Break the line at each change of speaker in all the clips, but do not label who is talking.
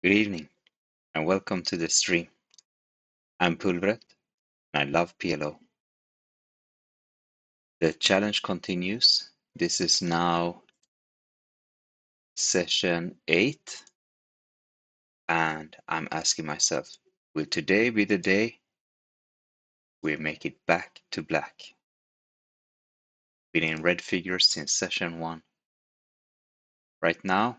Good evening and welcome to the stream. I'm Pulvret and I love PLO. The challenge continues. This is now session 8 and I'm asking myself, will today be the day we make it back to black? Been in red figures since session 1. Right now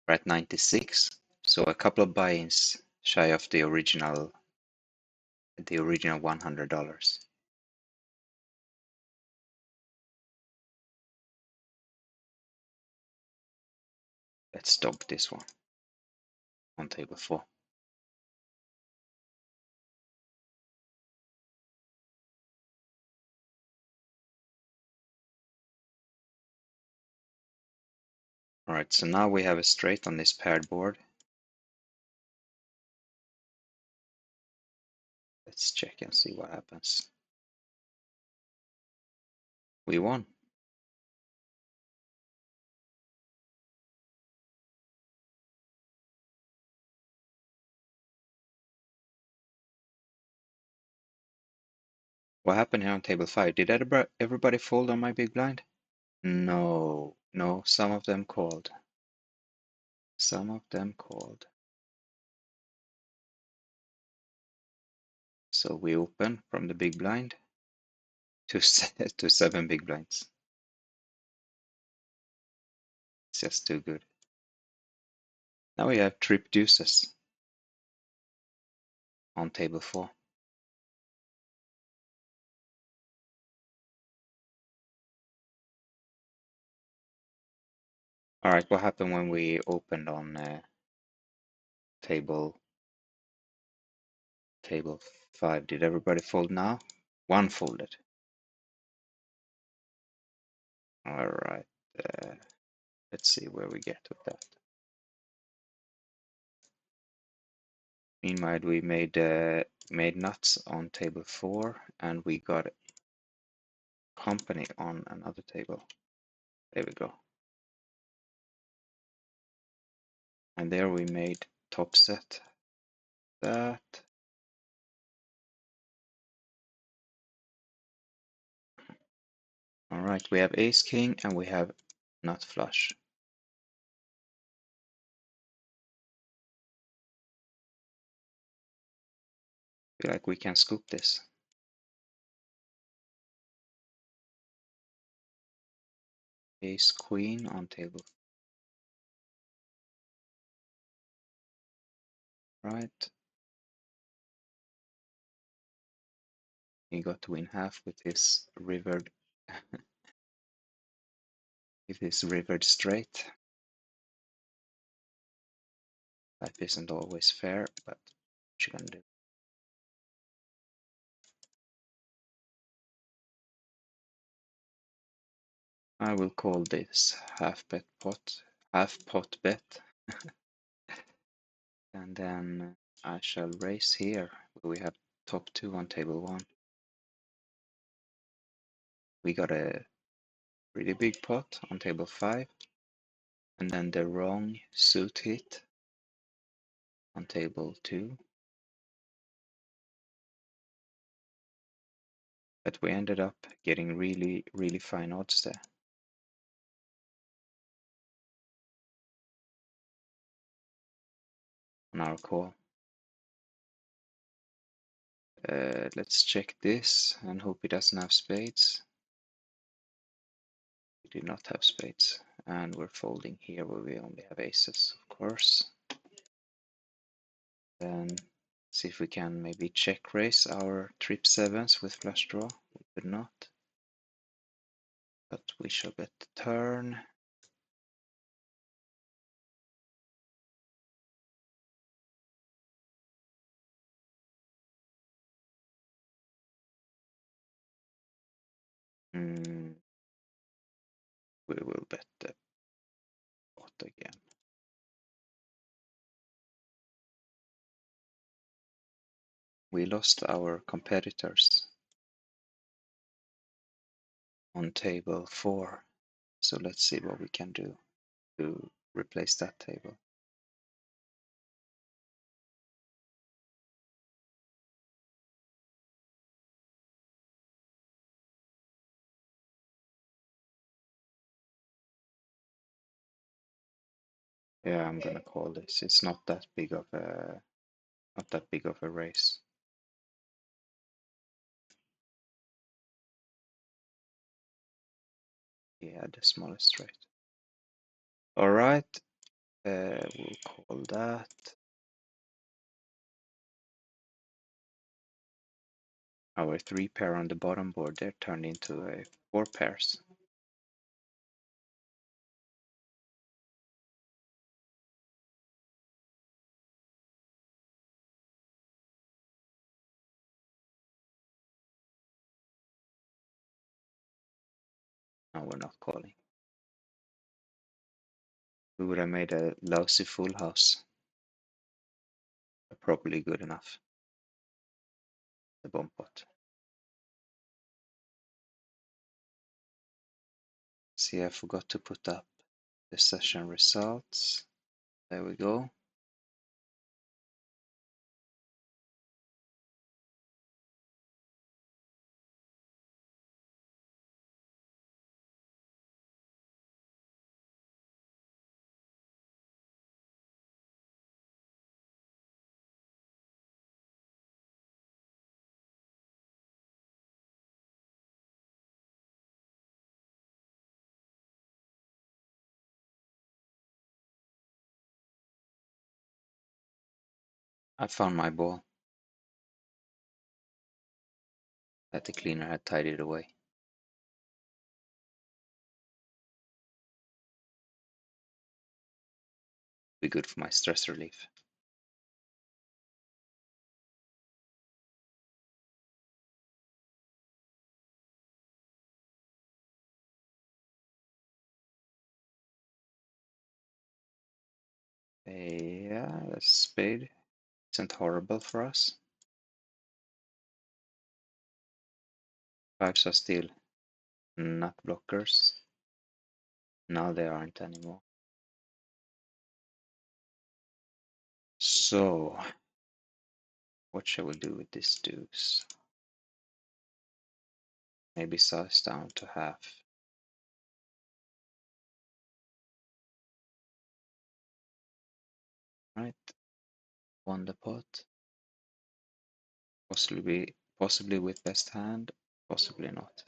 we're at 96, so a couple of buy-ins shy of the original $100. Let's stop this one on table 4. Alright, so now we have a straight on this paired board. Let's check and see what happens. We won. What happened here on table 5? Did everybody fold on my big blind? No, some of them called. Some of them called. So we open from the big blind to 7 big blinds. It's just too good. Now we have trip deuces on table 4. Alright, what happened when we opened on table 5? Did everybody fold now? One folded. Alright, let's see where we get with that. Meanwhile, we made nuts on table 4 and we got company on another table. There we go. And there we made top set that. All right, we have ace king and we have nut flush. Feel like we can scoop this. Ace queen on table. Right. He got to win half with his rivered straight. Life isn't always fair, but what you gonna do? I will call this half pot bet. And then I shall raise here where we have top 2 on table 1. We got a really big pot on table 5 and then the wrong suit hit on table 2. But we ended up getting really fine odds there. On our call. Let's check this and hope he doesn't have spades. We did not have spades. And we're folding here where we only have aces, of course. Then see if we can maybe check raise our trip 7s with flush draw. We could not. But we shall bet the turn. We will bet the pot again. We lost our competitors on table 4. So let's see what we can do to replace that table. Yeah, I'm gonna call this. It's not that big of a race. Yeah, the smallest rate. All right, we'll call that. Our 3 pair on the bottom board there turned into a 4 pairs. Now we're not calling. We would have made a lousy full house. Probably good enough. The bomb pot. See, I forgot to put up the session results. There we go. I found my ball that the cleaner had tidied away. Be good for my stress relief. Yeah, a spade isn't horrible for us. Fives are still not blockers. Now they aren't anymore. So, what shall we do with this deuce? Maybe size down to half. Right, won the pot. Possibly with best hand, possibly not.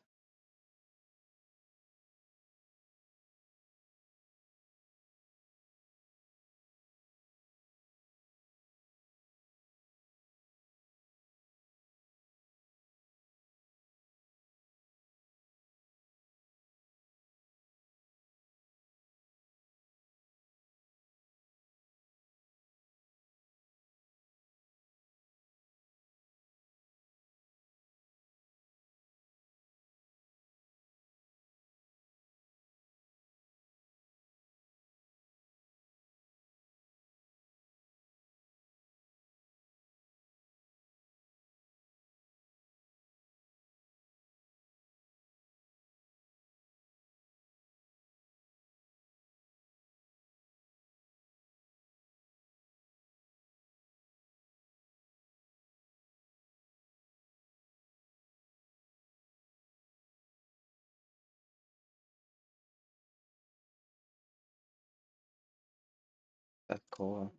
That call.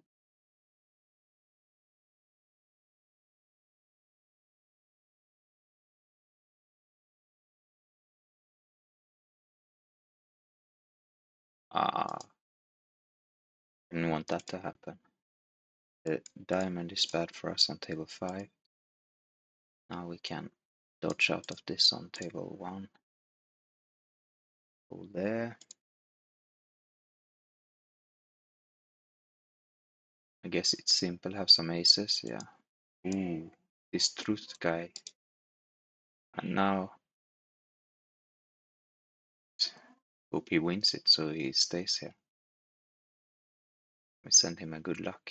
Ah, didn't want that to happen. The diamond is bad for us on table 5. Now we can dodge out of this on table 1. Go there. I guess it's simple, have some aces, yeah. Ooh, this truth guy. And now, hope he wins it so he stays here. We send him a good luck.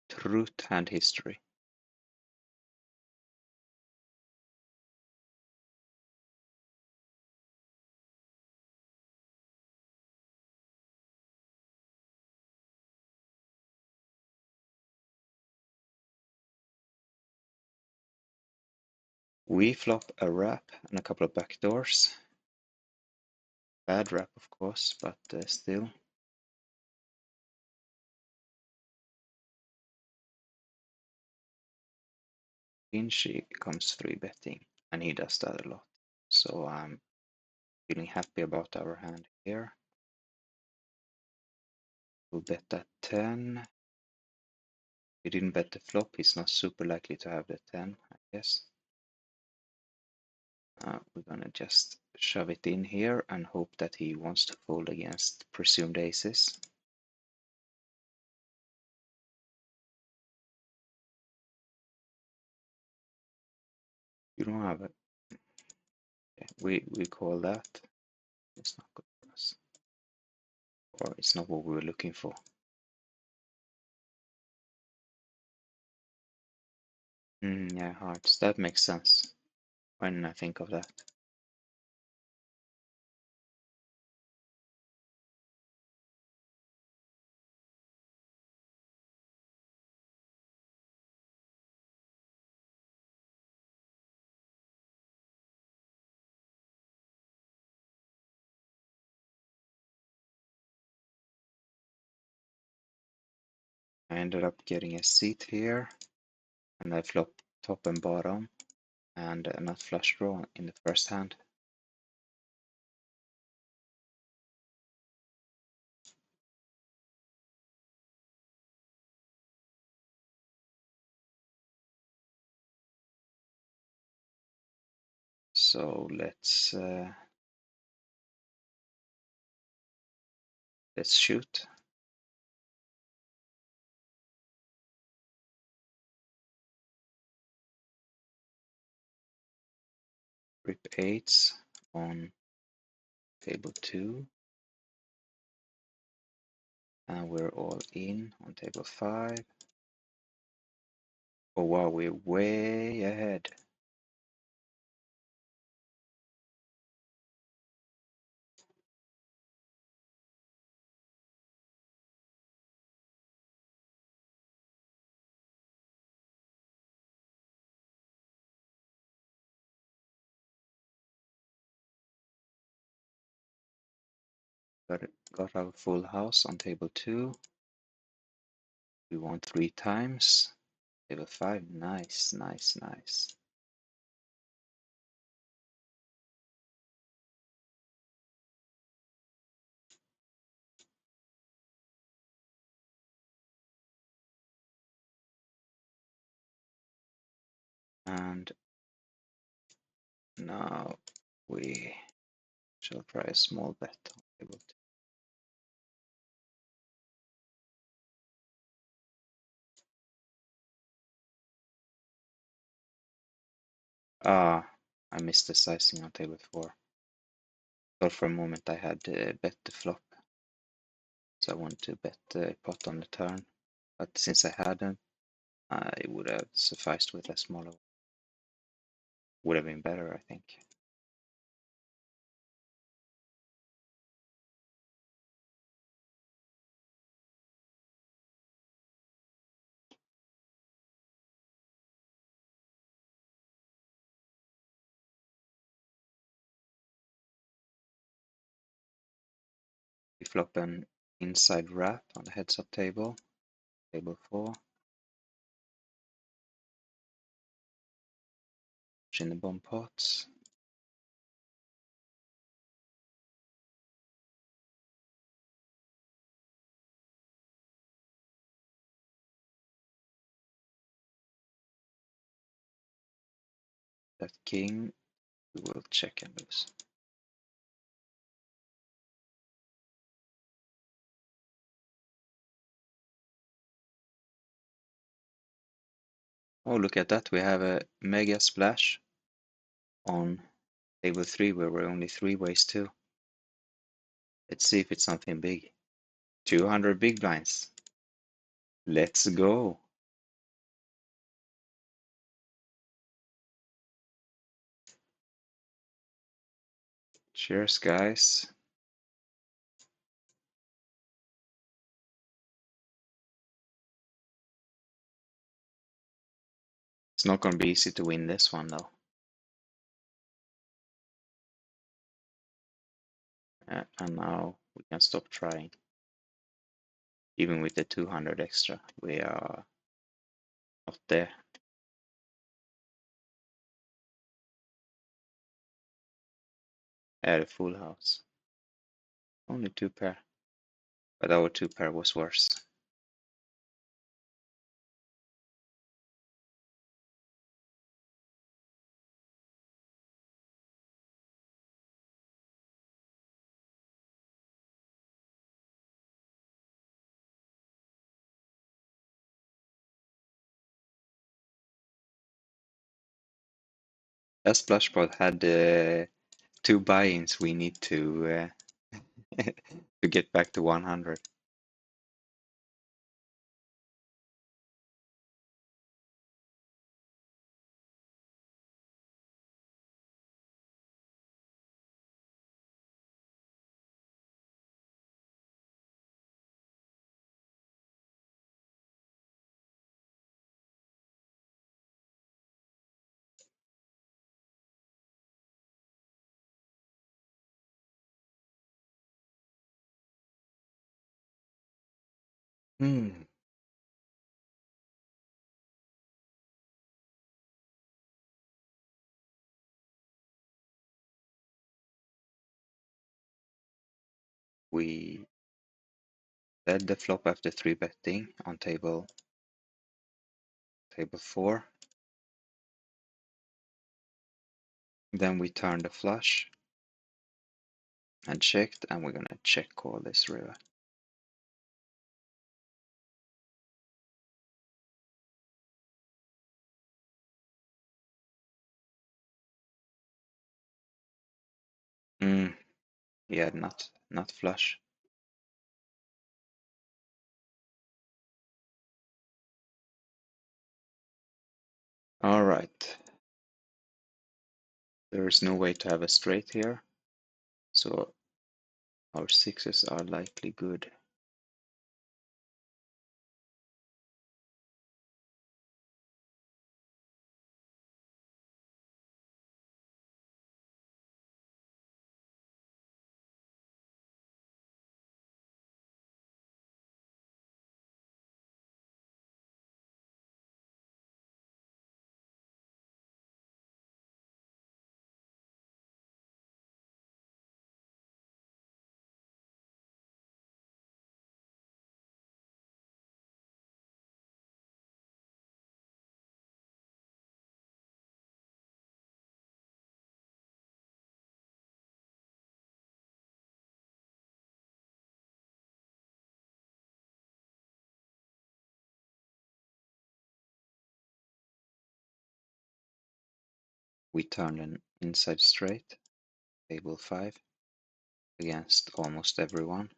Truth hand history. We flop a wrap and a couple of backdoors. Bad wrap, of course, but still. Vinci comes 3-betting, and he does that a lot. So I'm feeling happy about our hand here. We'll bet that 10. He didn't bet the flop, he's not super likely to have the 10, I guess. We're gonna just shove it in here and hope that he wants to fold against presumed aces. You don't have it. Okay, we call that. It's not good for us. Or it's not what we were looking for. Yeah, hearts. That makes sense when I think of that. I ended up getting a seat here, and I flopped top and bottom, and a nut flush draw in the first hand. So let's shoot. Rip eights on table 2, and we're all in on table 5. Oh wow, we're way ahead. Got our full house on table 2. We won 3 times. Table 5, nice, nice, nice. And now we shall try a small bet on table 2. Ah, I missed the sizing on table 4. Thought for a moment I had bet the flop, so I wanted to bet the pot on the turn. But since I hadn't, I would have sufficed with a smaller one. Would have been better, I think. We flop an inside wrap on the heads up table, table 4. In the bomb pots. That king, we will check and lose. Oh, look at that. We have a mega splash on table 3 where we're only 3 ways to. Let's see if it's something big. 200 big blinds. Let's go. Cheers, guys. It's not going to be easy to win this one, though. And now we can stop trying. Even with the 200 extra, we are not there. At a full house. Only 2 pair. But our 2 pair was worse. That splash pod had 2 buy-ins we need to to get back to 100. Hmm. We led the flop after 3 betting on table 4. Then we turned the flush and checked, and we're gonna check call this river. Yeah, not flush. All right. There is no way to have a straight here, so our sixes are likely good. We turned an inside straight, table 5, against almost everyone,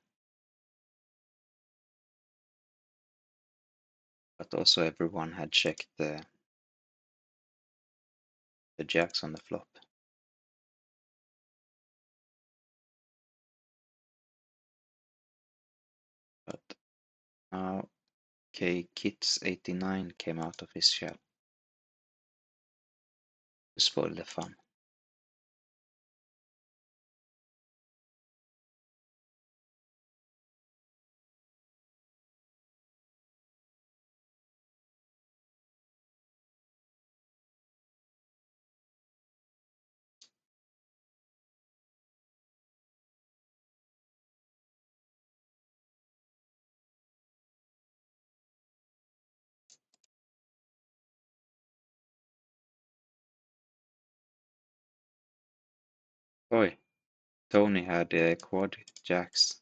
but also everyone had checked the jacks on the flop. But now K Kits 89 came out of his shell to spoil the fun. Oi, Tony had quad jacks.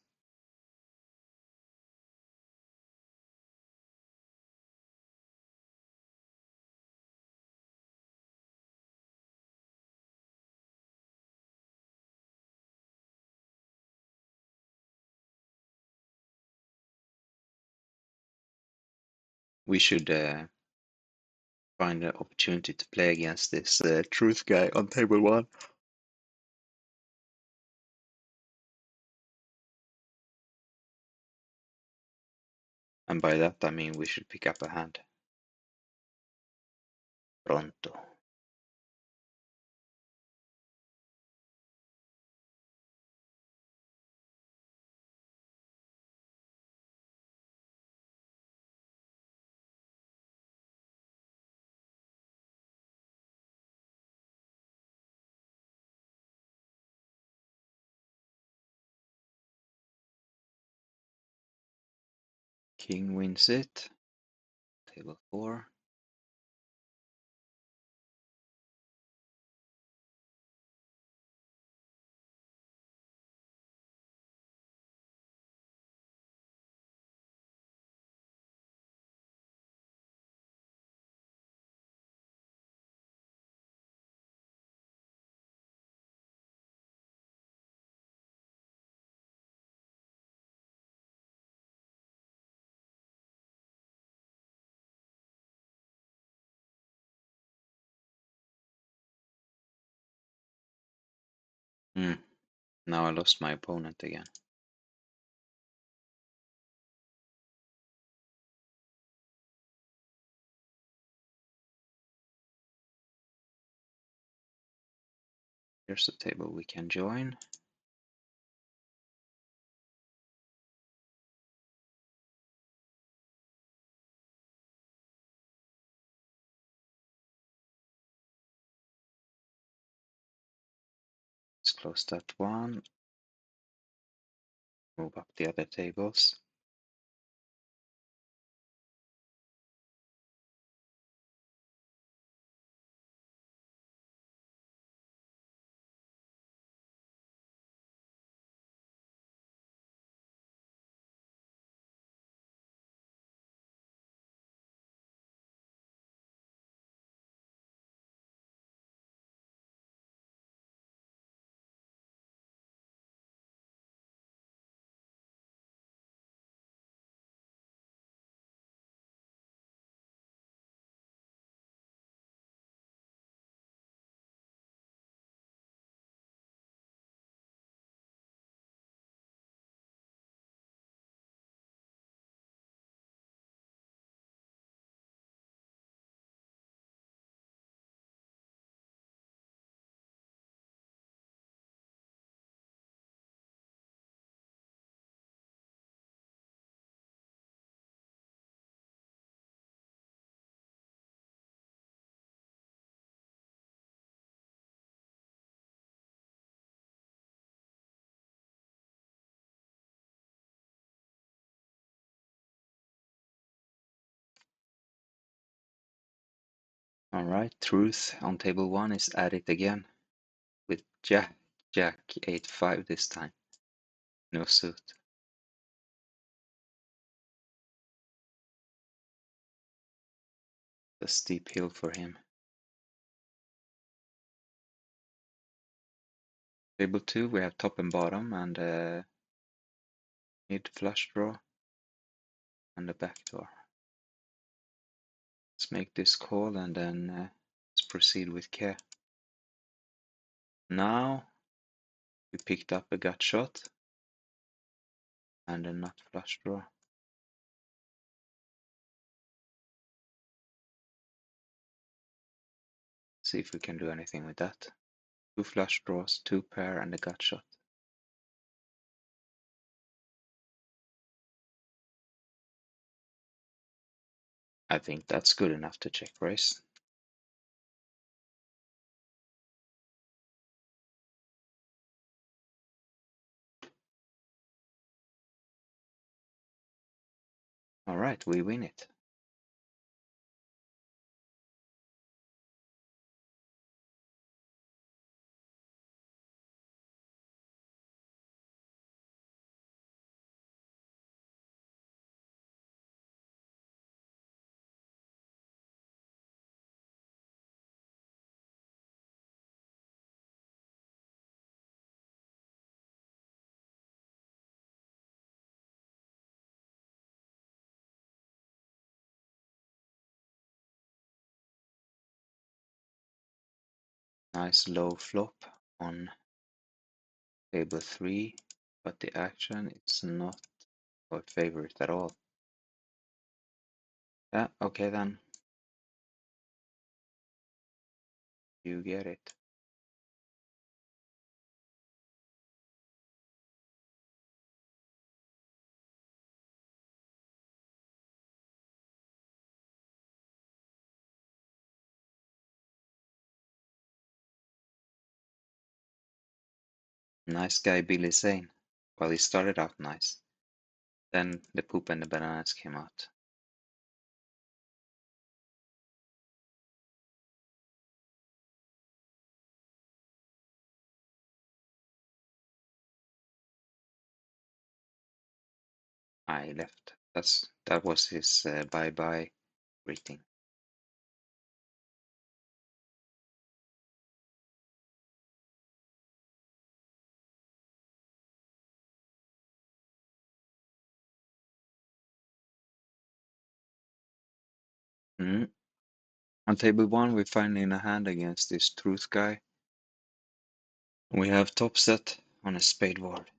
We should find an opportunity to play against this truth guy on table 1. And by that I mean we should pick up a hand. Pronto. king wins it. Table 4. Now I lost my opponent again. Here's the table we can join. Let's close that one. Move up the other tables. Alright, truth on table 1 is at it again. With Jack, 8-5 this time. No suit. A steep hill for him. Table 2 we have top and bottom and mid flush draw and a backdoor. Let's make this call and then let's proceed with care. Now we picked up a gut shot and a nut flush draw. See if we can do anything with that. 2 flush draws, 2 pair and a gut shot. I think that's good enough to check raise. Alright, we win it. Nice low flop on table 3, but the action is not our favorite at all. Yeah, okay then. You get it. Nice guy Billy Zane. Well, he started out nice. Then the poop and the bananas came out. I left. That was his bye-bye greeting. Mm. On table 1, we're finally in a hand against this truth guy. We have top set on a spade board.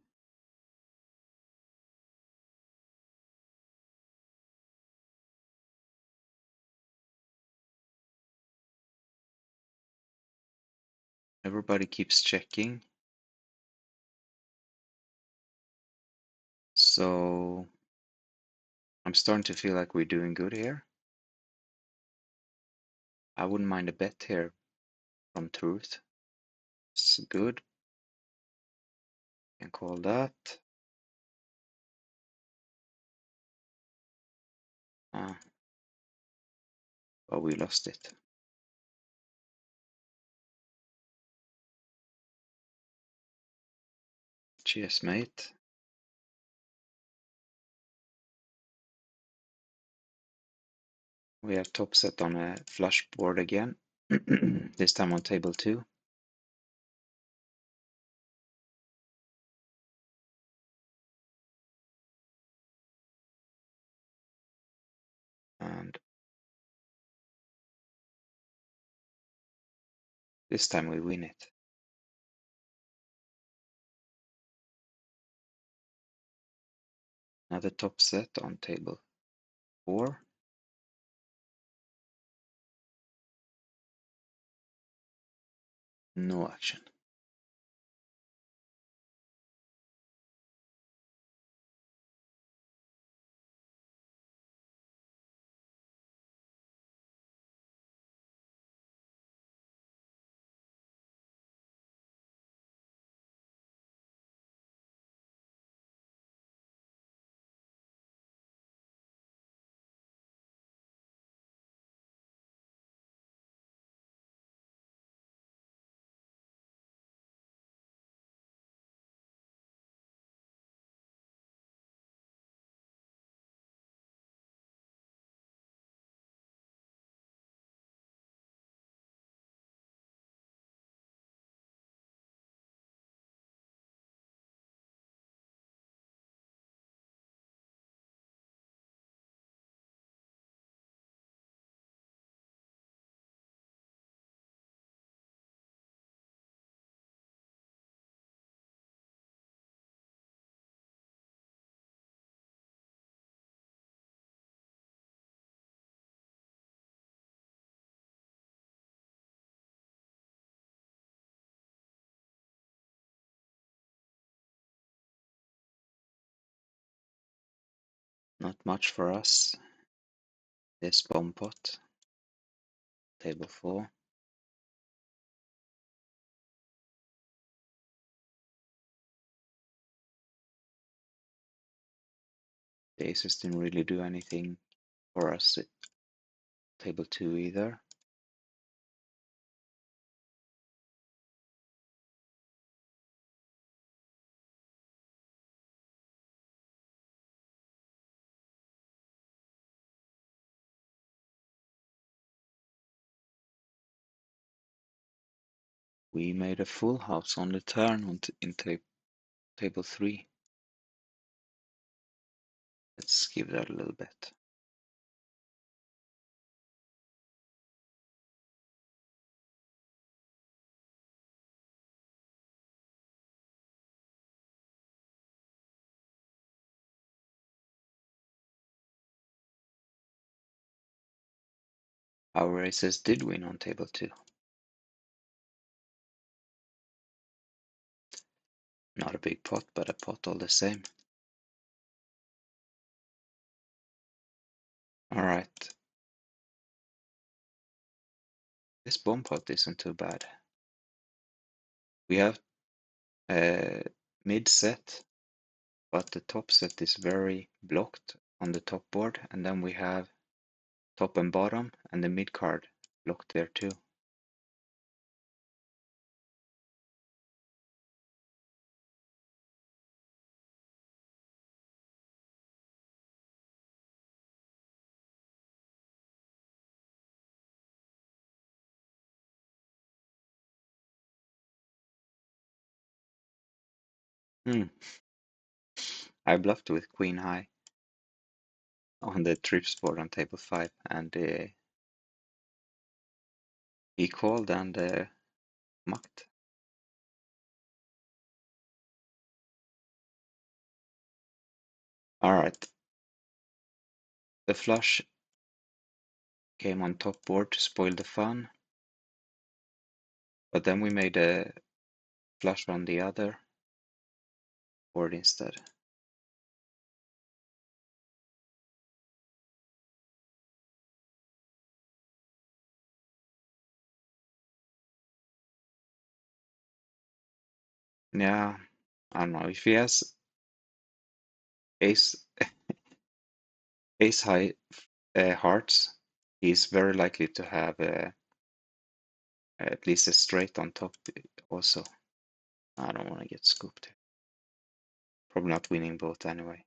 Everybody keeps checking. So I'm starting to feel like we're doing good here. I wouldn't mind a bet here from truth. It's good. Can call that. But we lost it. Cheers, mate. We have top set on a flush board again. This time on table 2. And this time we win it. Another top set on table 4. No action. Not much for us. This bomb pot. Table 4. The aces didn't really do anything for us at table 2 either. We made a full house on the turn in table 3. Let's give that a little bet. Our aces did win on table 2. Not a big pot, but a pot all the same. Alright. This bomb pot isn't too bad. We have mid set, but the top set is very blocked on the top board, and then we have top and bottom and the mid card blocked there too. I bluffed with queen high on the trips board on table 5, and he called and mucked. Alright, the flush came on top board to spoil the fun, but then we made a flush on the other board instead. Yeah, I don't know, if he has ace ace high hearts, he's very likely to have at least a straight on top also. I don't want to get scooped. Probably not winning both anyway.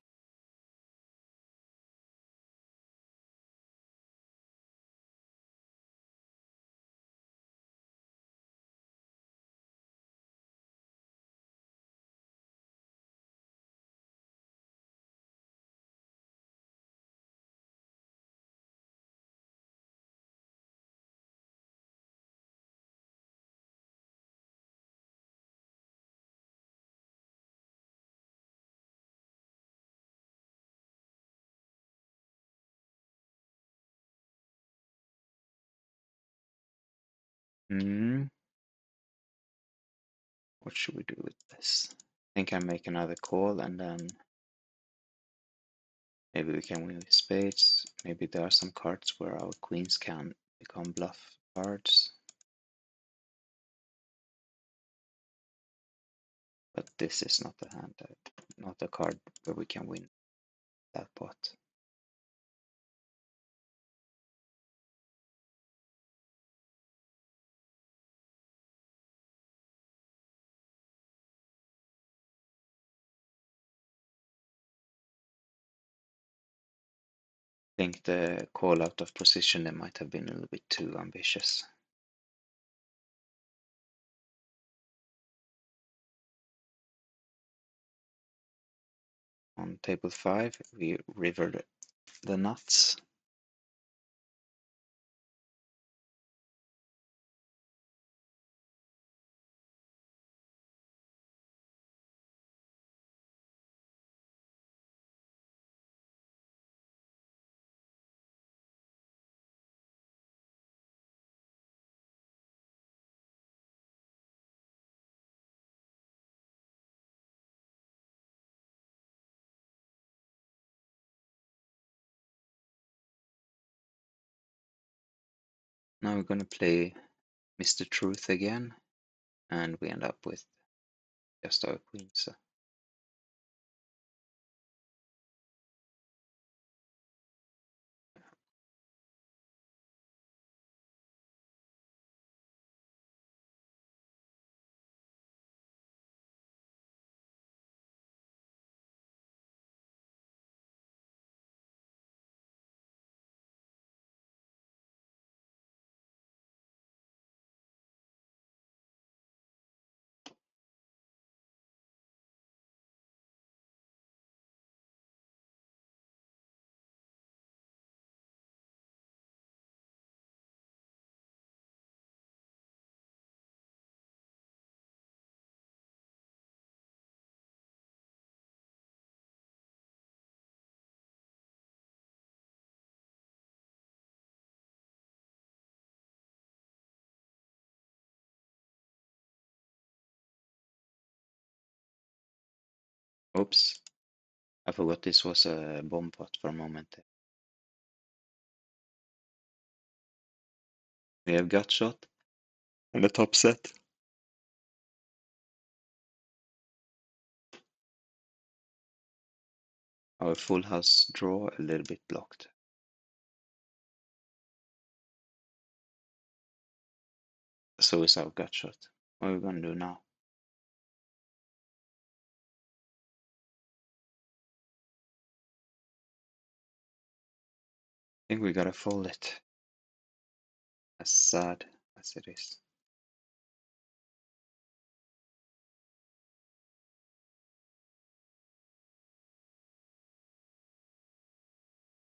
What should we do with this? I think I make another call and then maybe we can win with spades. Maybe there are some cards where our queens can become bluff cards. But this is not a hand, not a card where we can win that pot. I think the call out of position there might have been a little bit too ambitious. On table 5, we rivered the nuts. Now we're gonna play Mr. Truth again, and we end up with just our queens. So. Oops, I forgot this was a bomb pot for a moment. We have gut shot on the top set. Our full house draw a little bit blocked. So is our gut shot. What are we gonna do now? I think we gotta fold it. As sad as it is.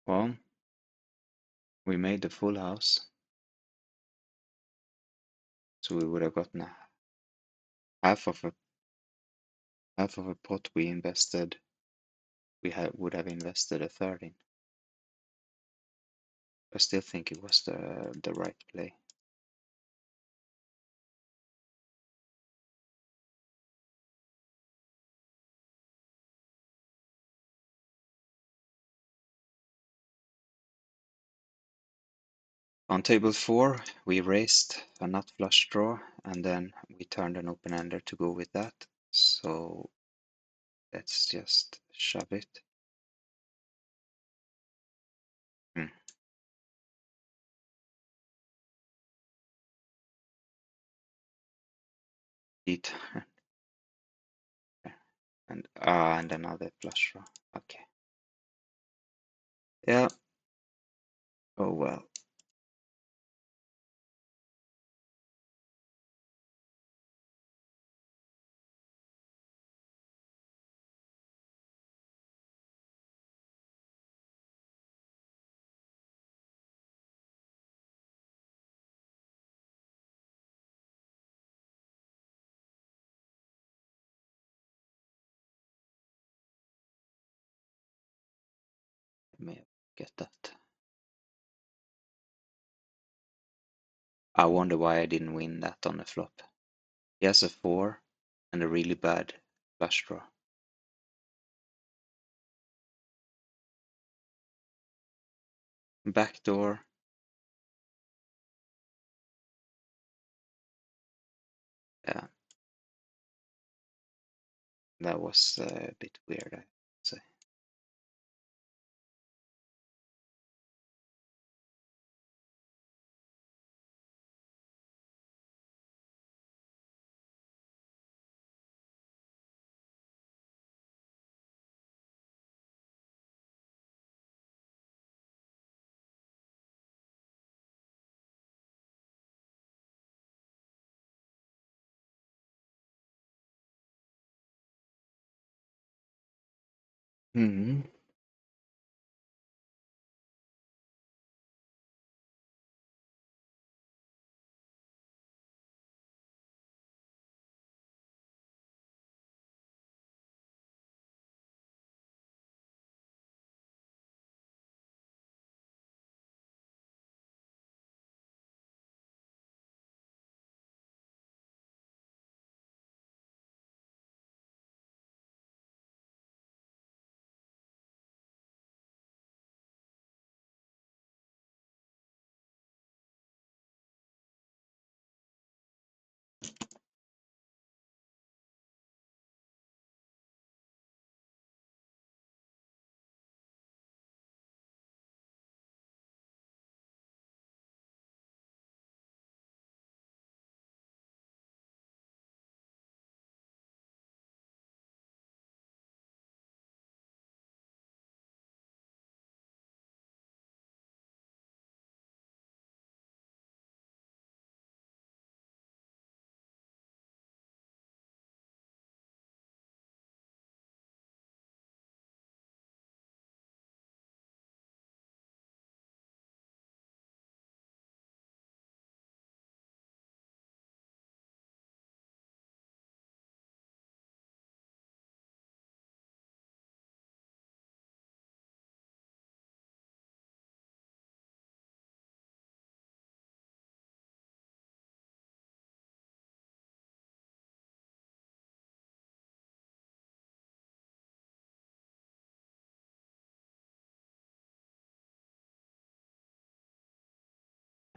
Well, we made the full house. So we would have gotten half of a pot we invested. Would have invested a third in. I still think it was the right play. On table 4, we raised a nut flush draw, and then we turned an open ender to go with that. So let's just shove it. Hmm. Eat. And another flush draw. Okay. Yeah. Oh well. Let me get that. I wonder why I didn't win that on the flop. He has a 4 and a really bad flush draw. Backdoor. Yeah, that was a bit weird, I'd say. Hmm.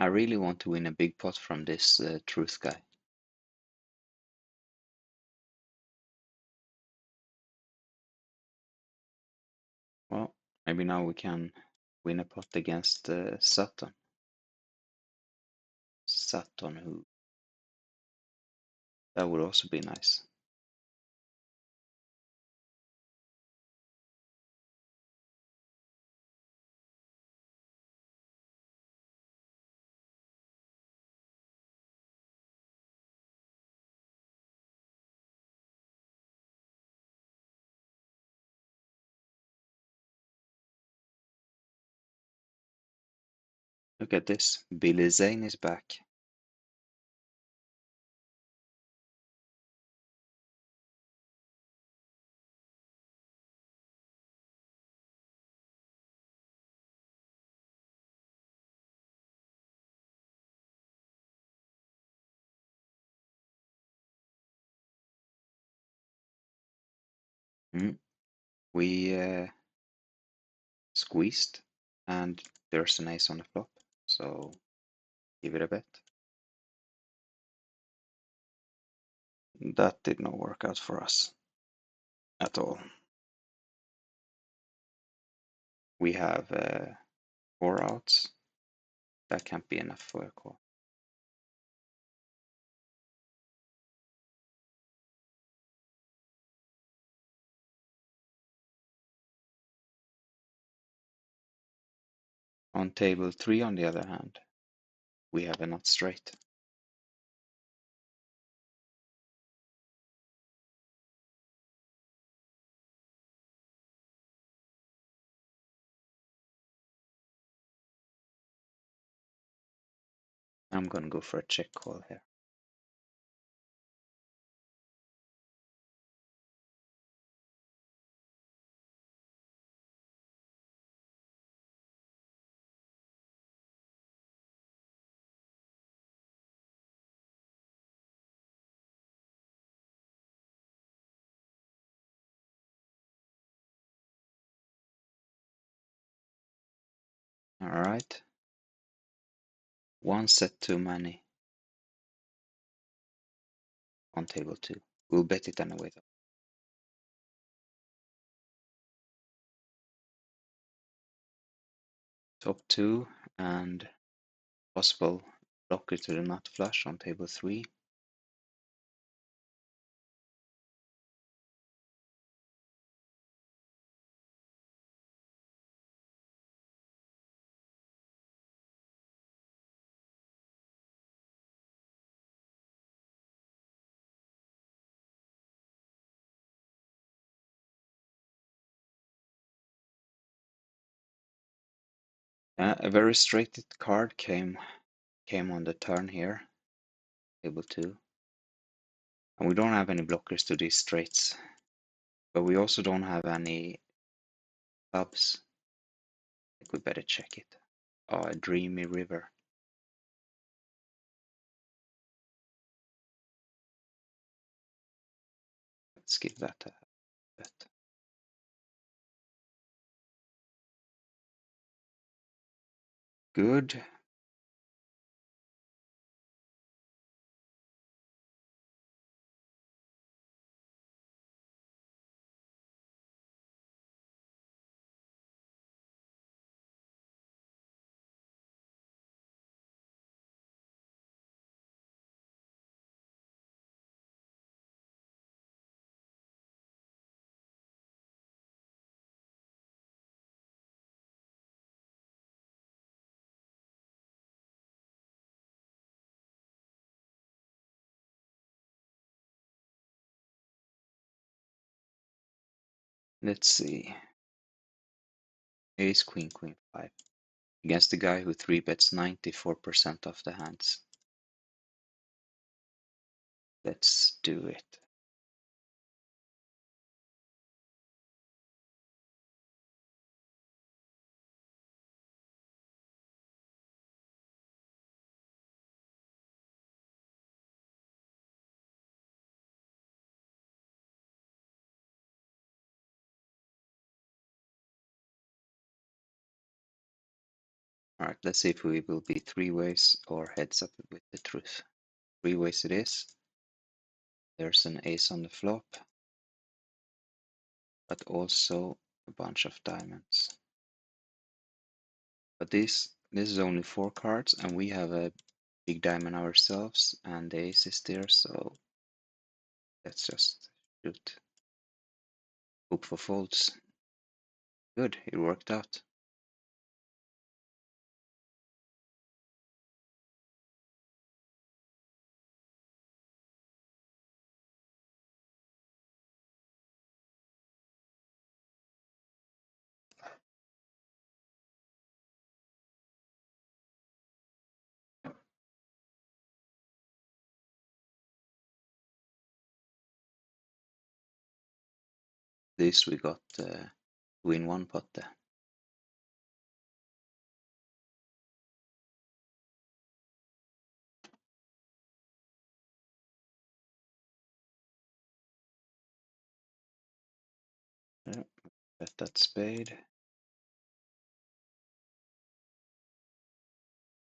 I really want to win a big pot from this truth guy. Maybe now we can win a pot against Sutton. Sutton, who that would also be nice. Look at this. Billy Zane is back. Mm. We squeezed, and there's an ace on the flop, so give it a bet. That did not work out for us at all. We have 4 outs. That can't be enough for a call. On table 3, on the other hand, we have a nut straight. I'm gonna go for a check call here. Alright. One set too many on table 2. We'll bet it anyway though. Top 2 and possible blocker to the nut flush on table 3. A very straight card came on the turn here, table 2. And we don't have any blockers to these straights. But we also don't have any clubs. I think we better check it. Oh, a dreamy river. Let's give that a bet. Good. Let's see. Ace, queen, queen, 5. Against the guy who 3-bets 94% of the hands. Let's do it. Alright, let's see if we will be 3 ways or heads up with the truth. 3 ways it is. There's an ace on the flop, but also a bunch of diamonds. But this is only 4 cards, and we have a big diamond ourselves, and the ace is there, so let's just shoot. Hope for folds. Good, it worked out. This we got win one pot there. Yeah, bet that spade.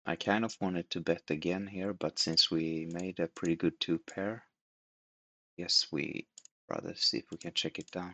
I kind of wanted to bet again here, but since we made a pretty good 2 pair, yes, we rather see if we can check it down.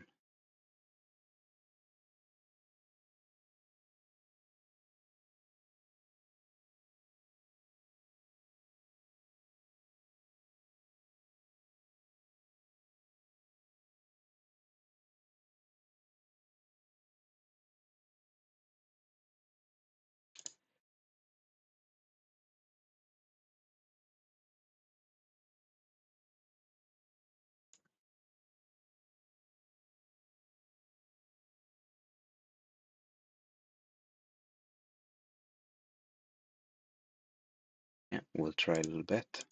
Yeah, we'll try a little bet.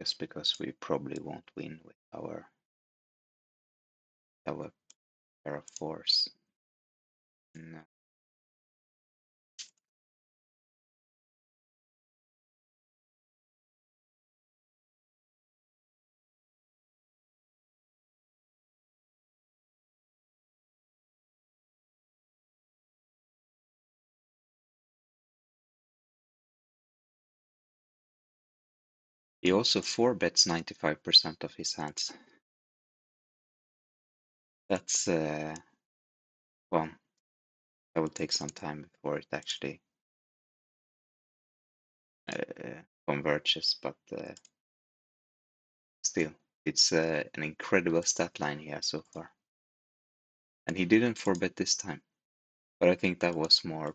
Just because we probably won't win with our pair of fours. No. He also 4 bets 95% of his hands. That's well, that will take some time before it actually converges, but still, it's an incredible stat line he has so far. And he didn't 4-bet this time, but I think that was more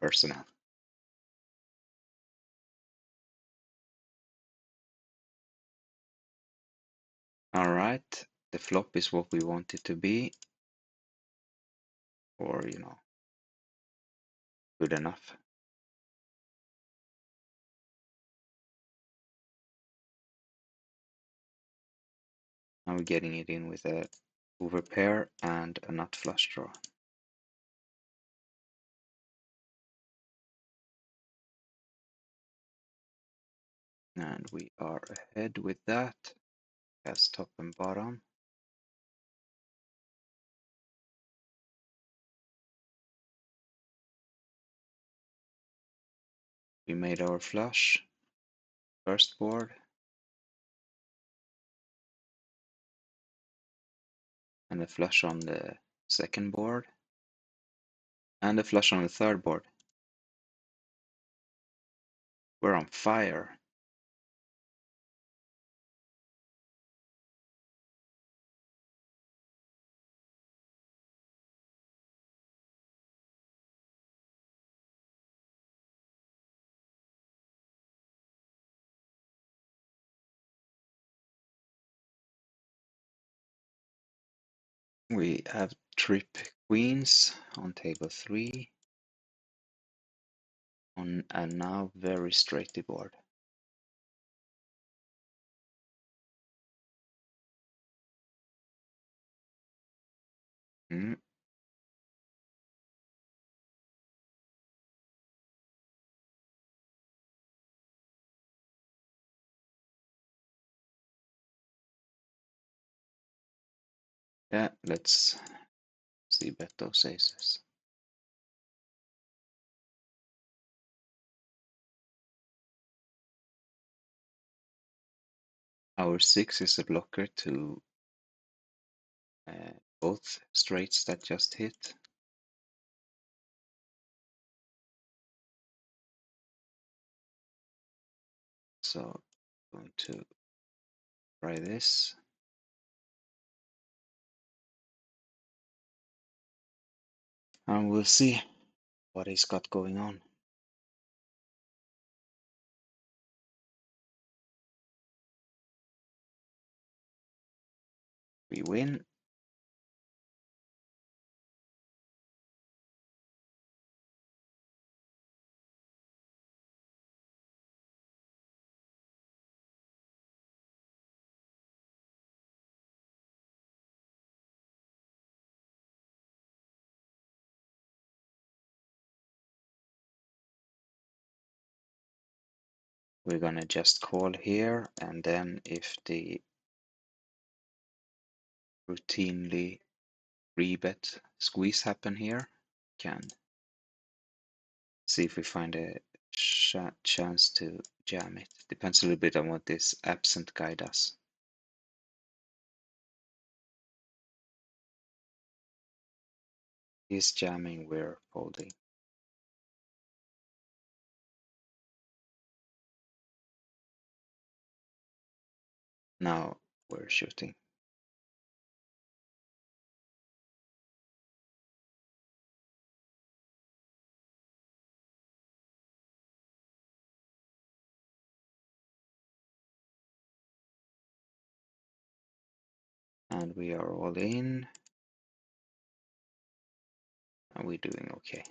personal. All right, the flop is what we want it to be, or good enough. Now we're getting it in with a overpair and a nut flush draw. And we are ahead with that as top and bottom. We made our flush, first board, and a flush on the second board, and a flush on the third board. We're on fire. We have trip queens on table 3 on a now very straighty board. Mm. Yeah, let's see bet those aces. Our 6 is a blocker to both straights that just hit. So I'm going to try this. And we'll see what he's got going on. We win. We're gonna just call here, and then if the routinely rebet squeeze happen here, can see if we find a chance to jam it. Depends a little bit on what this absent guy does. He's jamming, we're folding. Now we're shooting. And we are all in. And we're doing okay.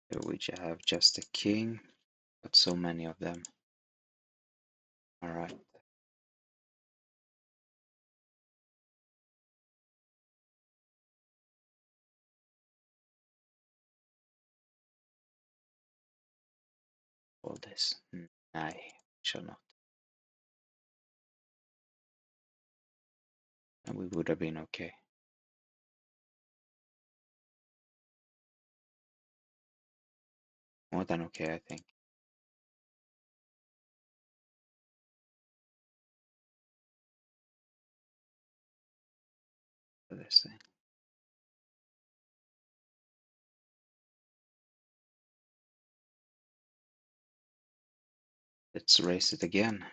Here we have just a king, but so many of them. All right. All this. I shall not. And we would have been okay. More than okay, I think. For this thing. Let's raise it again.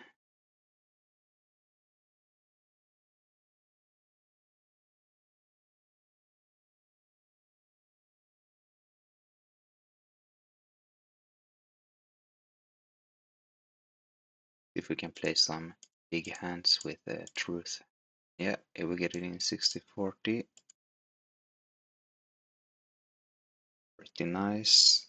If we can play some big hands with truth. Yeah, here we get it in 60-40. Pretty nice.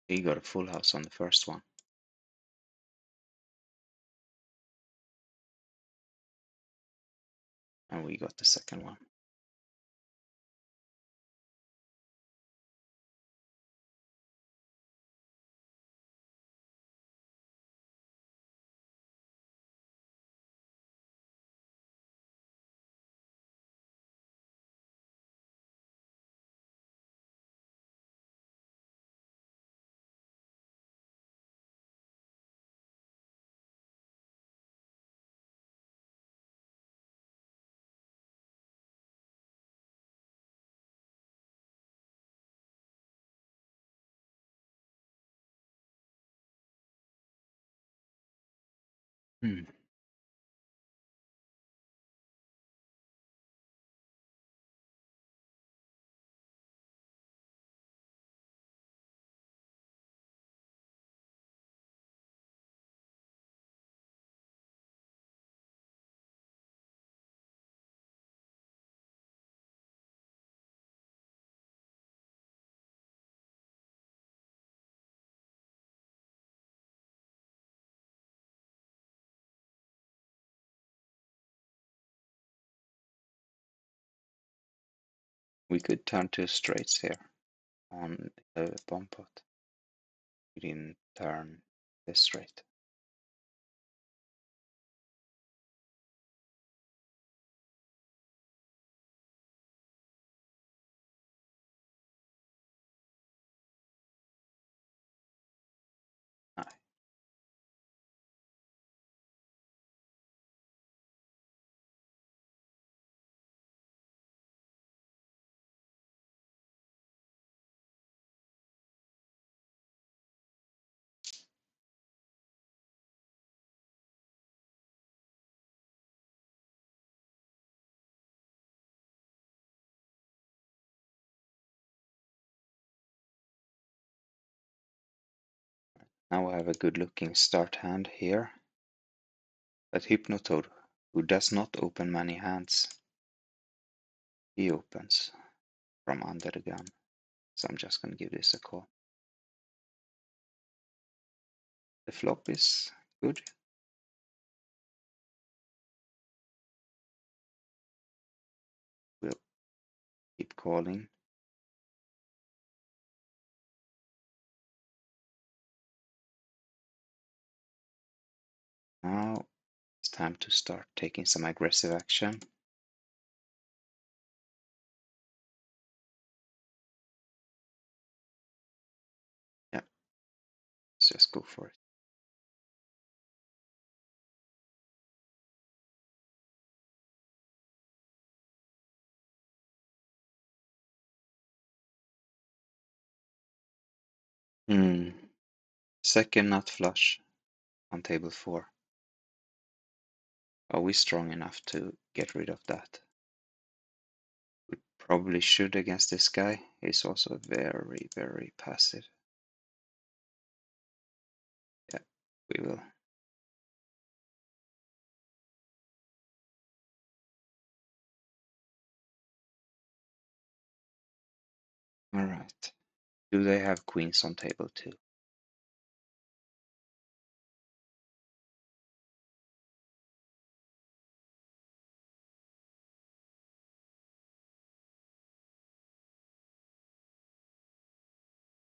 We got a full house on the first one. And we got the second one. Hmm. We could turn to straights here on the bomb pot. We didn't turn this straight. Aye. Now I have a good looking start hand here. But Hypnotoad, who does not open many hands, he opens from under the gun. So I'm just going to give this a call. The flop is good. We'll keep calling. Now it's time to start taking some aggressive action. Yeah, let's just go for it. Second nut flush on table 4. Are we strong enough to get rid of that? We probably should against this guy. He's also very, very passive. Yeah, we will. Alright. Do they have queens on table 2?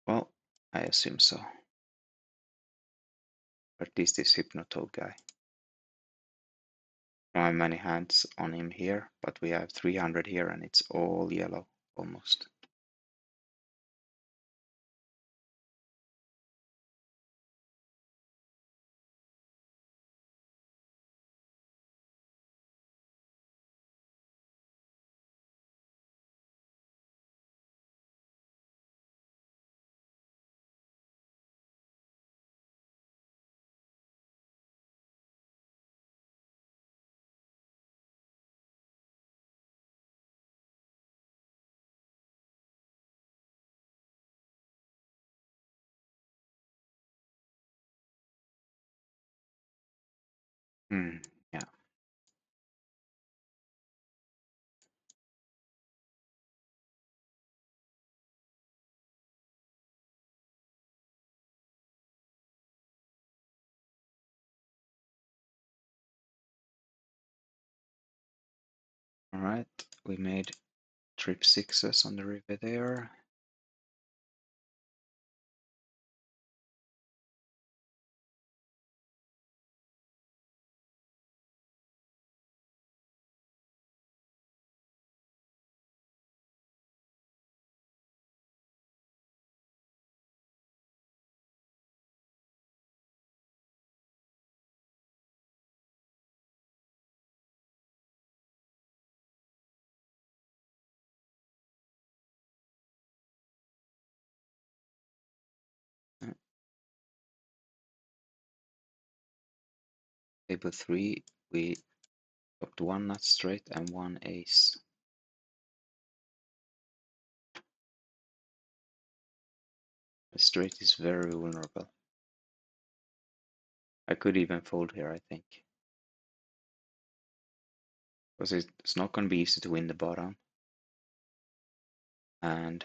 Well, I assume so. Or at least this Hypnotoad guy. Don't have many hands on him here, but we have 300 here and it's all yellow, almost. Yeah. Alright, we made trip 6s on the river there. Uh, Table 3, we dropped 1 nut straight and 1 ace. The straight is very vulnerable. I could even fold here, I think. Because it's not going to be easy to win the bottom. And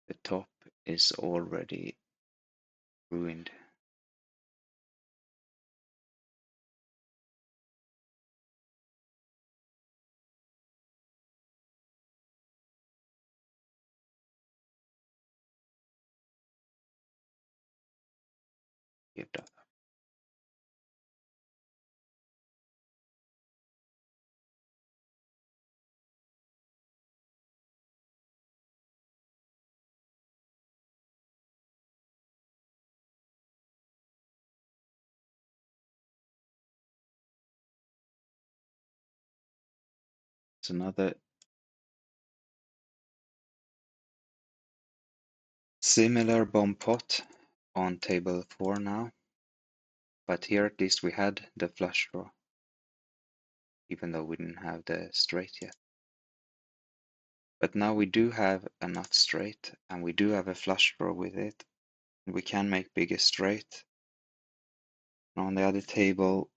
the top is already ruined. Give that. It's another similar bomb pot on table 4 now, but here at least we had the flush draw, even though we didn't have the straight yet. But now we do have a nut straight, and we do have a flush draw with it. We can make bigger straight. And on the other table,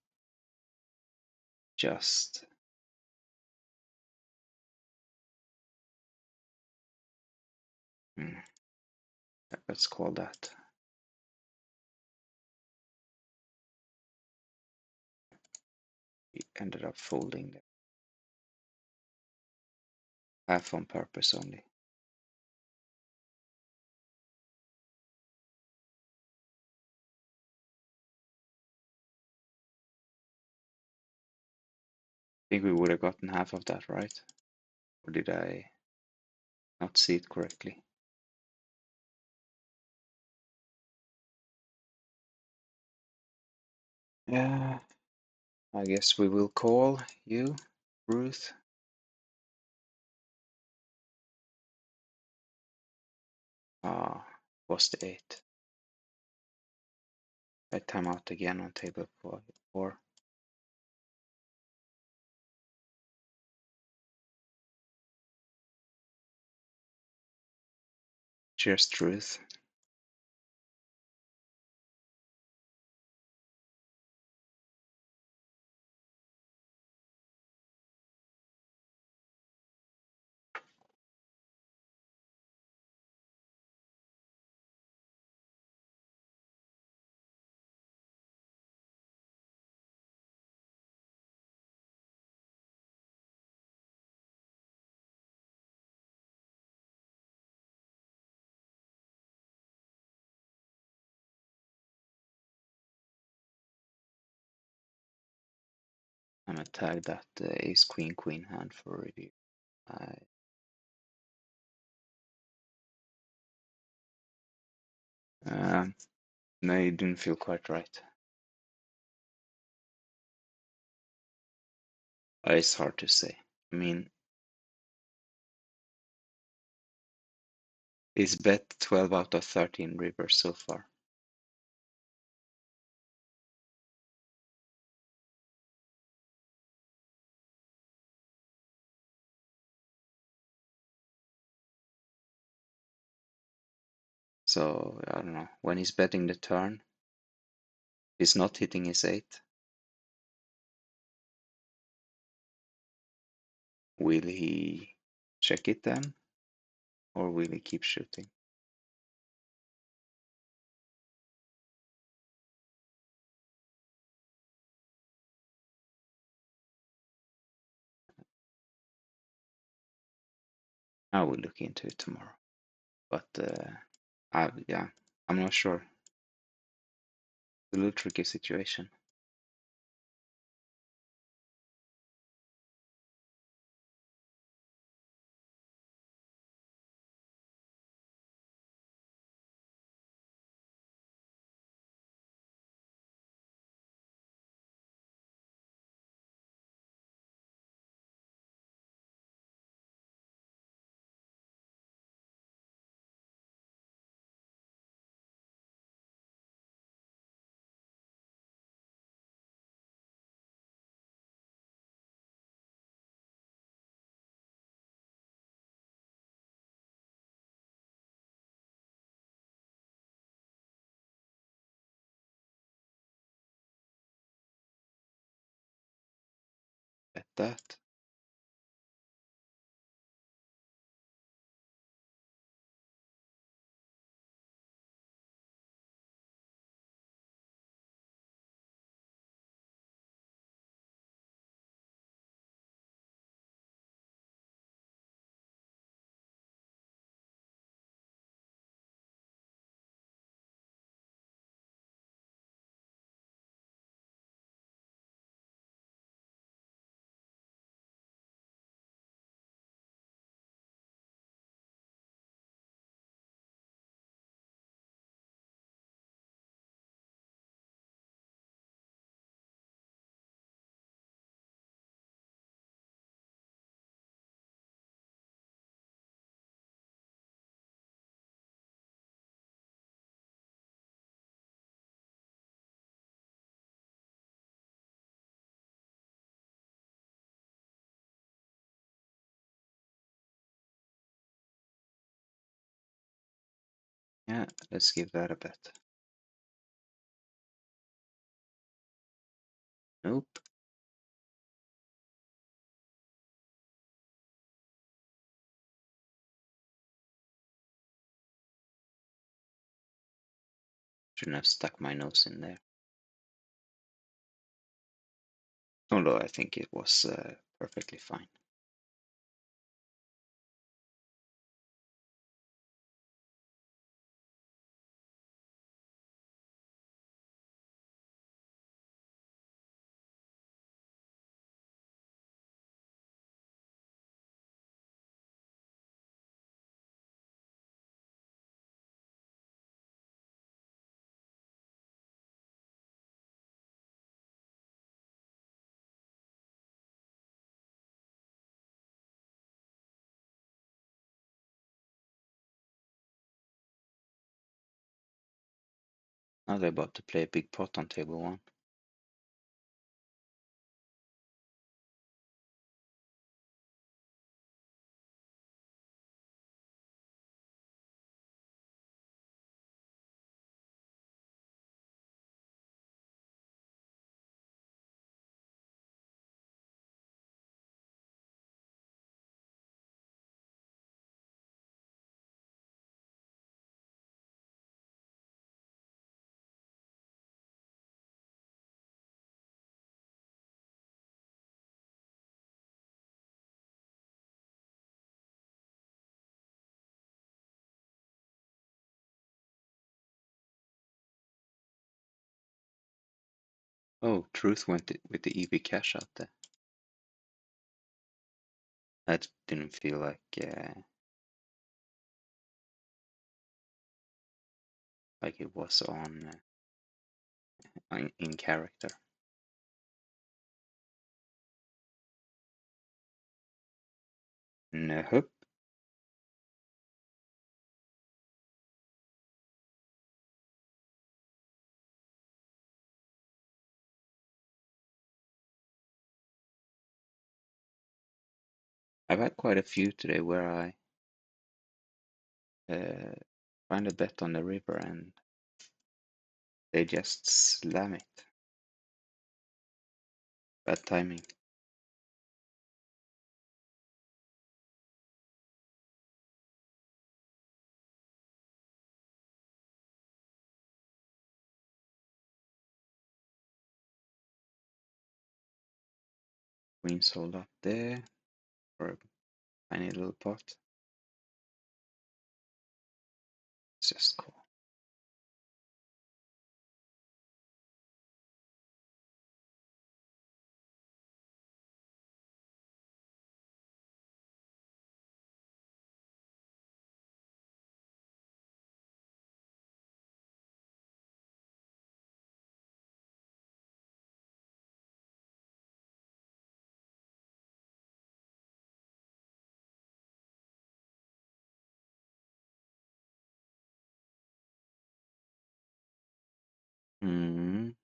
just let's call that. We ended up folding them. Half on purpose only. I think we would have gotten half of that, right? Or did I not see it correctly? Yeah, I guess we will call you, Ruth. Ah, was the 8. I time out again on table 4. Cheers, Ruth. I'm gonna tag that ace queen queen hand for review. No, it didn't feel quite right. It's hard to say. I mean, he's bet 12 out of 13 rivers so far. So, I don't know. When he's betting the turn, he's not hitting his 8. Will he check it then? Or will he keep shooting? I will look into it tomorrow. But, yeah, I'm not sure. It's a little tricky situation. Bet that. Yeah, let's give that a bet. Nope. Shouldn't have stuck my nose in there. Although I think it was perfectly fine. Now they're about to play a big pot on table one. Oh, Truth went with the EV cash out there. That didn't feel like it was in character. Nope. I've had quite a few today where I find a bet on the river and they just slam it. Bad timing. Queen sold up there for a tiny little pot. It's just cool. Hmm.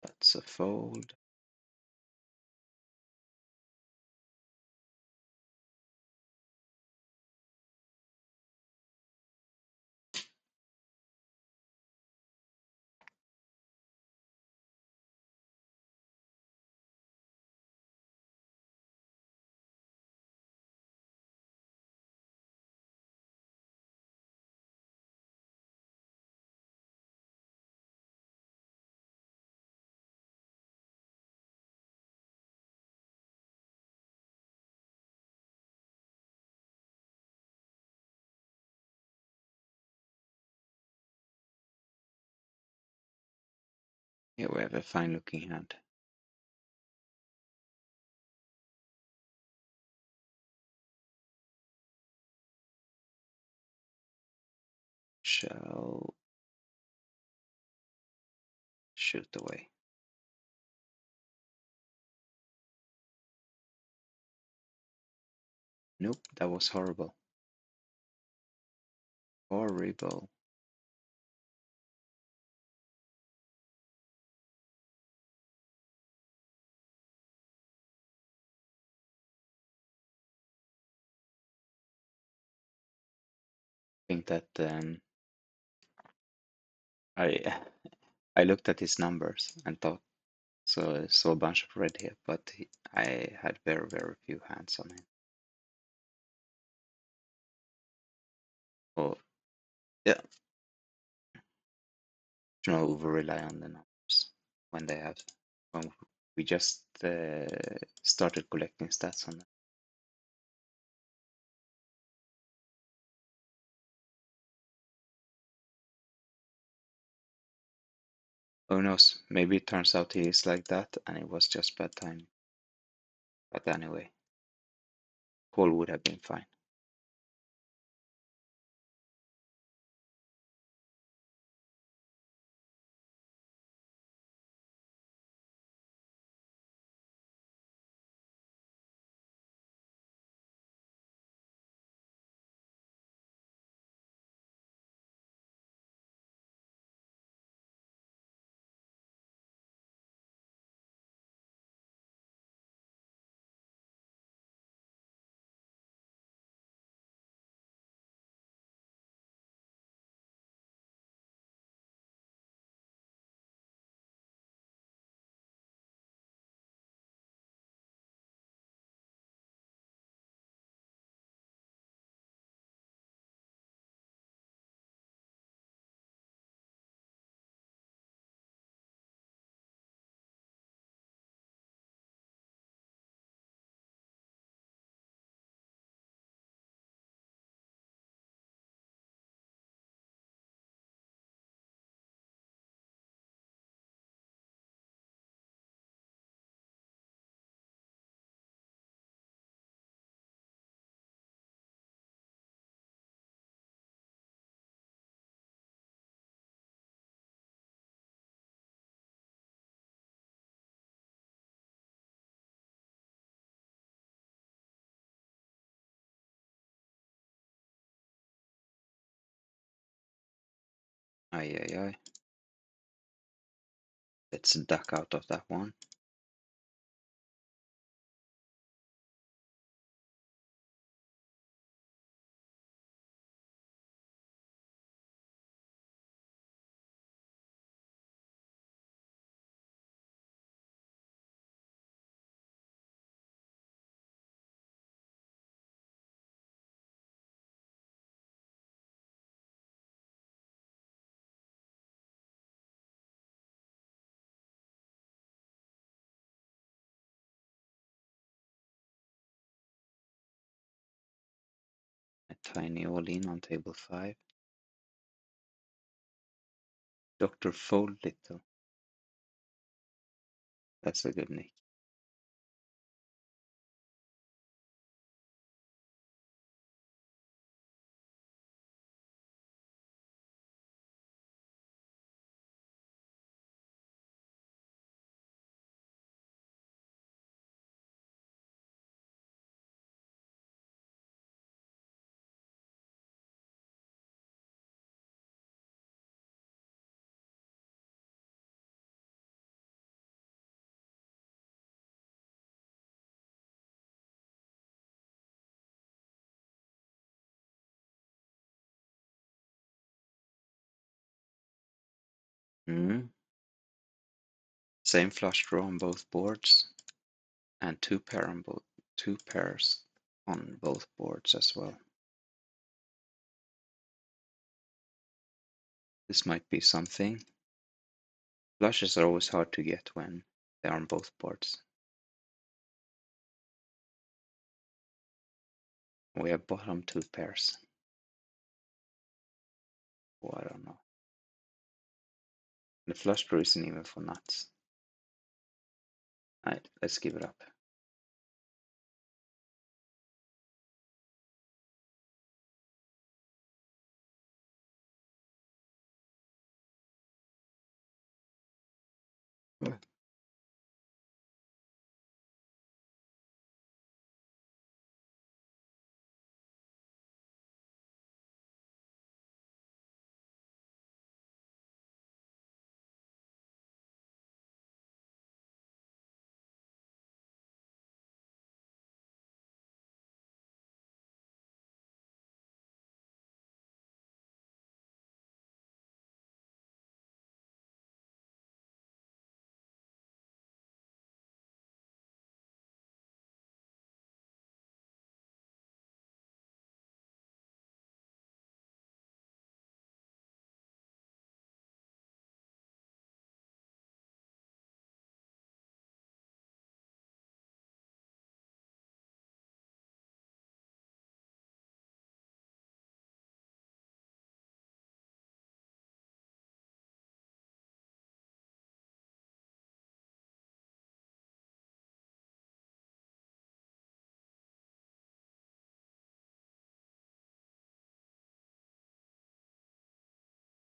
That's a fold. Here we have a fine looking hand. Shall shoot away. Nope, that was horrible. Horrible. I think that I I looked at his numbers and thought so I saw a bunch of red here, but I had very few hands on him. Oh yeah, do not over rely on the numbers when they have when we just started collecting stats on them. Who knows? Maybe it turns out he is like that and it was just bad timing. But anyway, call would have been fine. Aye aye aye. Let's duck out of that one. A tiny all in on table 5. Dr. Fold Little. That's a good nick. Mm. Same flush draw on both boards, and two pairs on both boards as well. This might be something. Flushes are always hard to get when they're on both boards. We have bottom two pairs. Oh, I don't know. The flush draw isn't even for nuts. Alright, let's give it up.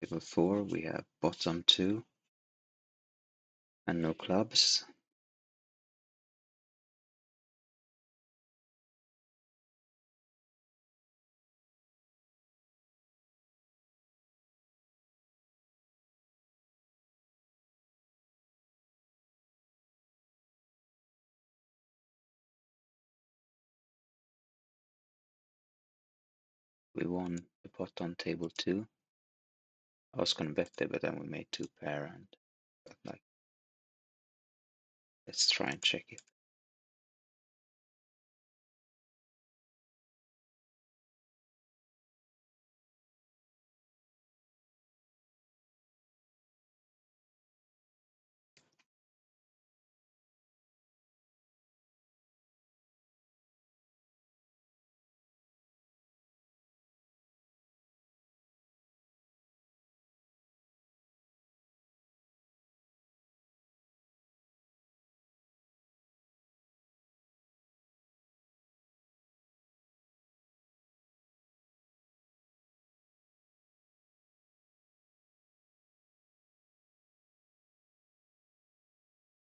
Table 4, we have bottom 2 and no clubs. We won the pot on table 2. I was gonna bet there, but then we made 2 pair and but like, let's try and check it.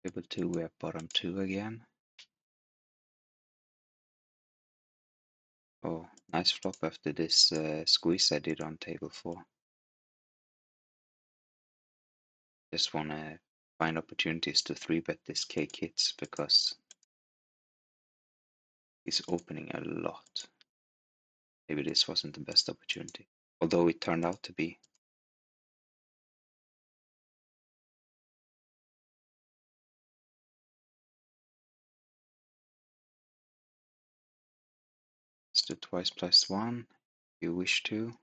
Table 2, we have bottom 2 again. Oh, nice flop after this squeeze I did on table 4. Just wanna find opportunities to 3-bet this cake hits because he's opening a lot. Maybe this wasn't the best opportunity, although it turned out to be. Let's do twice plus 1 if you wish to.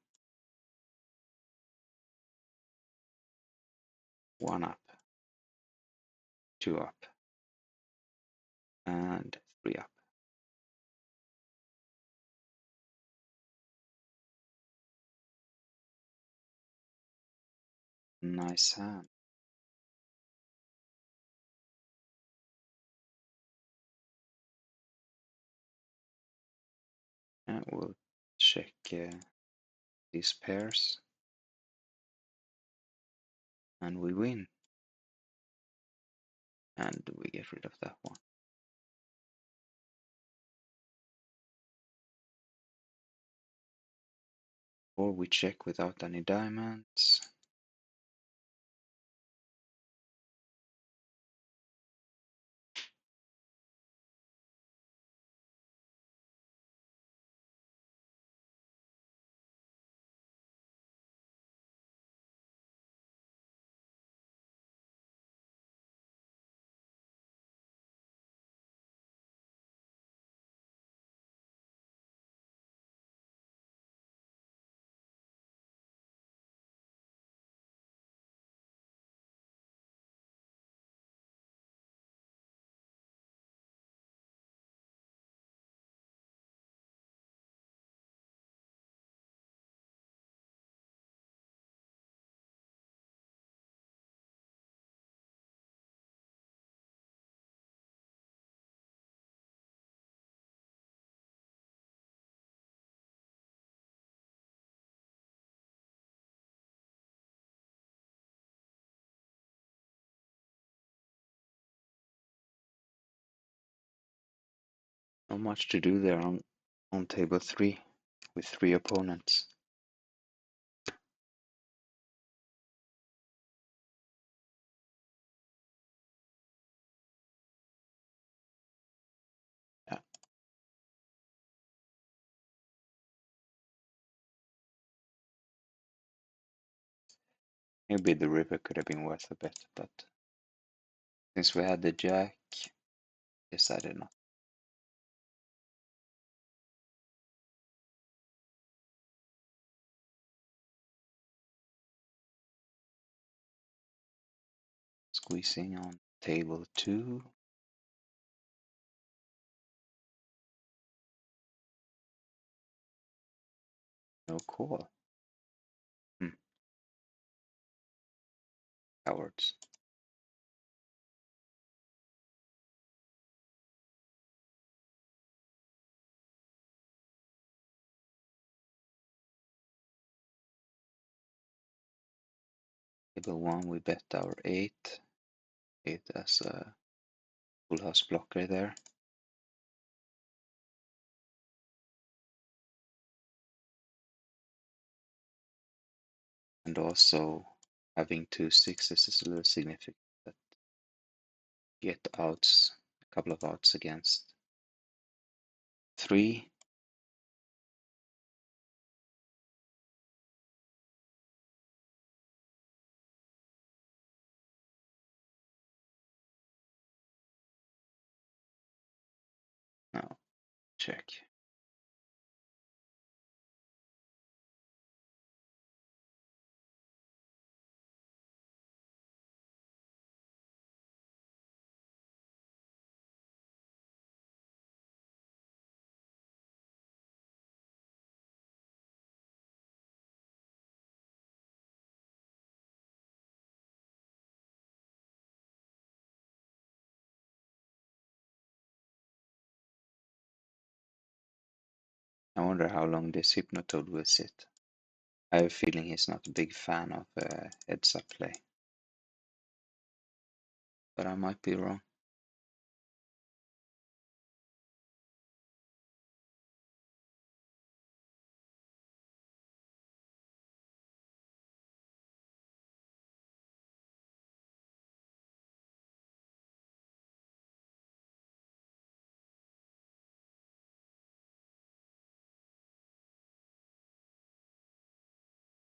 1 up, 2 up, and 3 up. Nice hand. And we'll check these pairs. And we win. And we get rid of that one. Or we check without any diamonds. Not much to do there on table 3 with 3 opponents. Yeah. Maybe the river could have been worth a bet, but since we had the jack, decided not. Squeezing on table 2. No call. Cowards. Table 1, we bet our 8. 8 as a full house blocker there. And also having 2 6s is a little significant. That get outs, a couple of outs against 3. No, check. I wonder how long this Hypnotoad will sit. I have a feeling he's not a big fan of heads up play. But I might be wrong.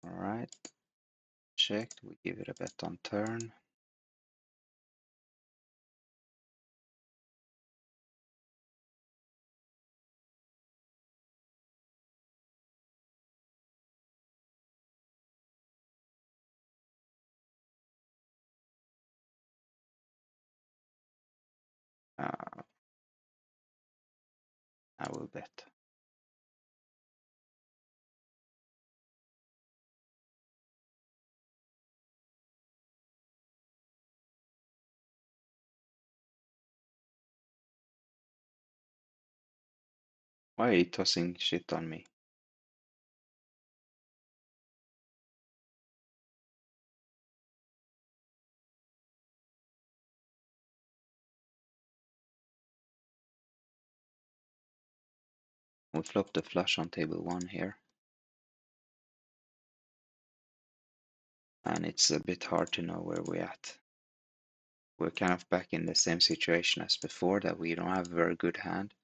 Alright. Checked. We give it a bet on turn. I will bet. Why are you tossing shit on me? We flop the flush on table 1 here. And it's a bit hard to know where we're at. We're kind of back in the same situation as before, that we don't have a very good hand,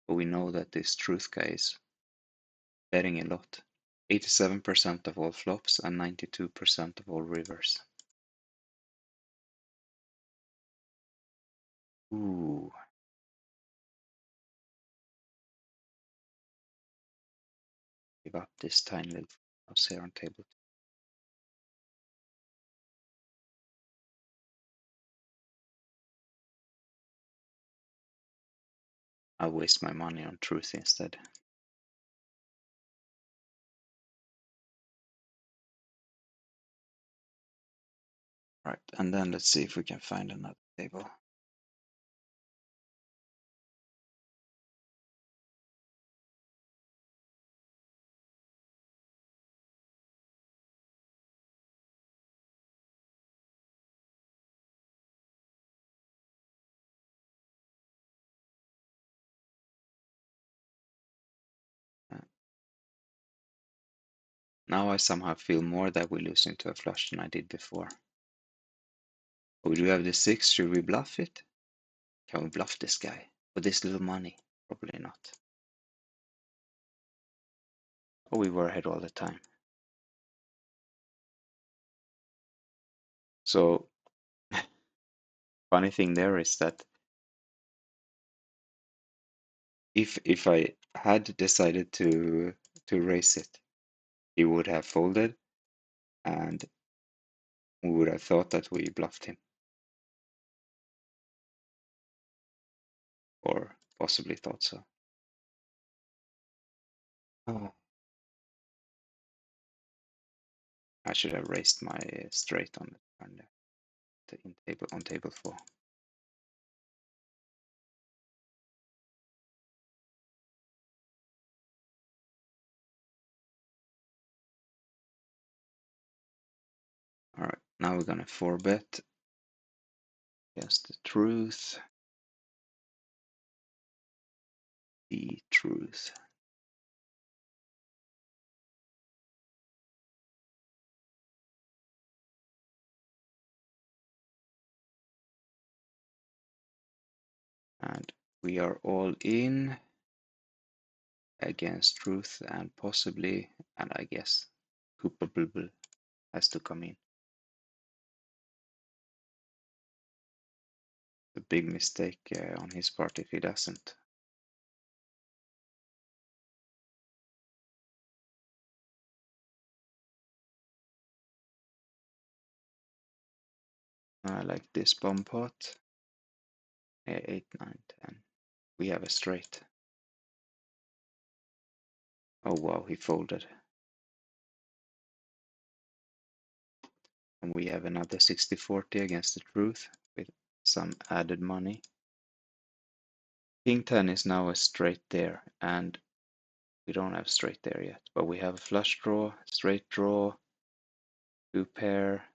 but we know that this truth guy is betting a lot. 87% of all flops and 92% of all rivers. Ooh. Give up this tiny little house here on table 2. I'll waste my money on truth instead. Right, and then let's see if we can find another table. Now I somehow feel more that we're losing to a flush than I did before. Oh, we do have the 6, should we bluff it? Can we bluff this guy for this little money? Probably not. Oh, we were ahead all the time. So, funny thing there is that if I had decided to raise it, he would have folded, and we would have thought that we bluffed him. Or possibly thought so. Oh. I should have raised my straight on the turn there, on table 4. All right. Now we're gonna 4-bet against the truth. The truth. And we are all in against truth and possibly, and I guess Cooper Bubble has to come in. A big mistake on his part if he doesn't. I like this bomb pot. 8, 9, 10. We have a straight. Oh wow, he folded. And we have another 60-40 against the truth with some added money. King 10 is now a straight there, and we don't have straight there yet, but we have a flush draw, straight draw, 2 pair.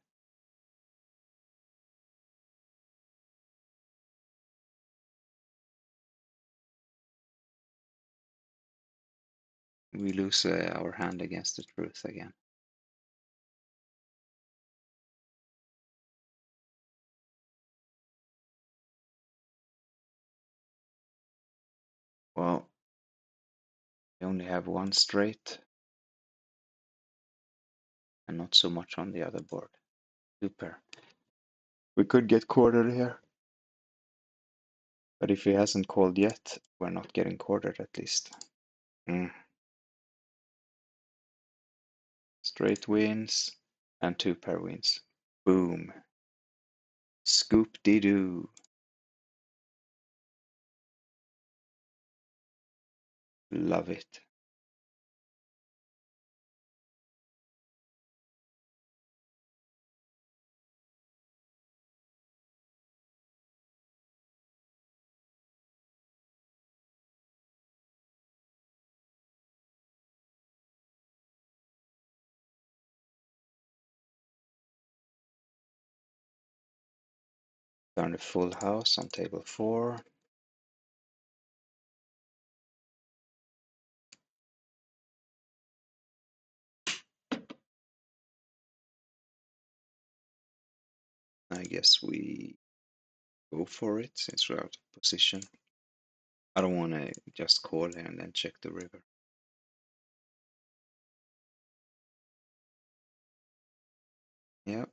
We lose our hand against the truth again. Well, we only have one straight and not so much on the other board. 2 pair. We could get quartered here. But if he hasn't called yet, we're not getting quartered at least. Straight wins and 2 pair wins. Boom. Scoop-dee-doo. Love it. Turn a full house on table 4. I guess we go for it since we're out of position. I don't want to just call here and then check the river. Yeah.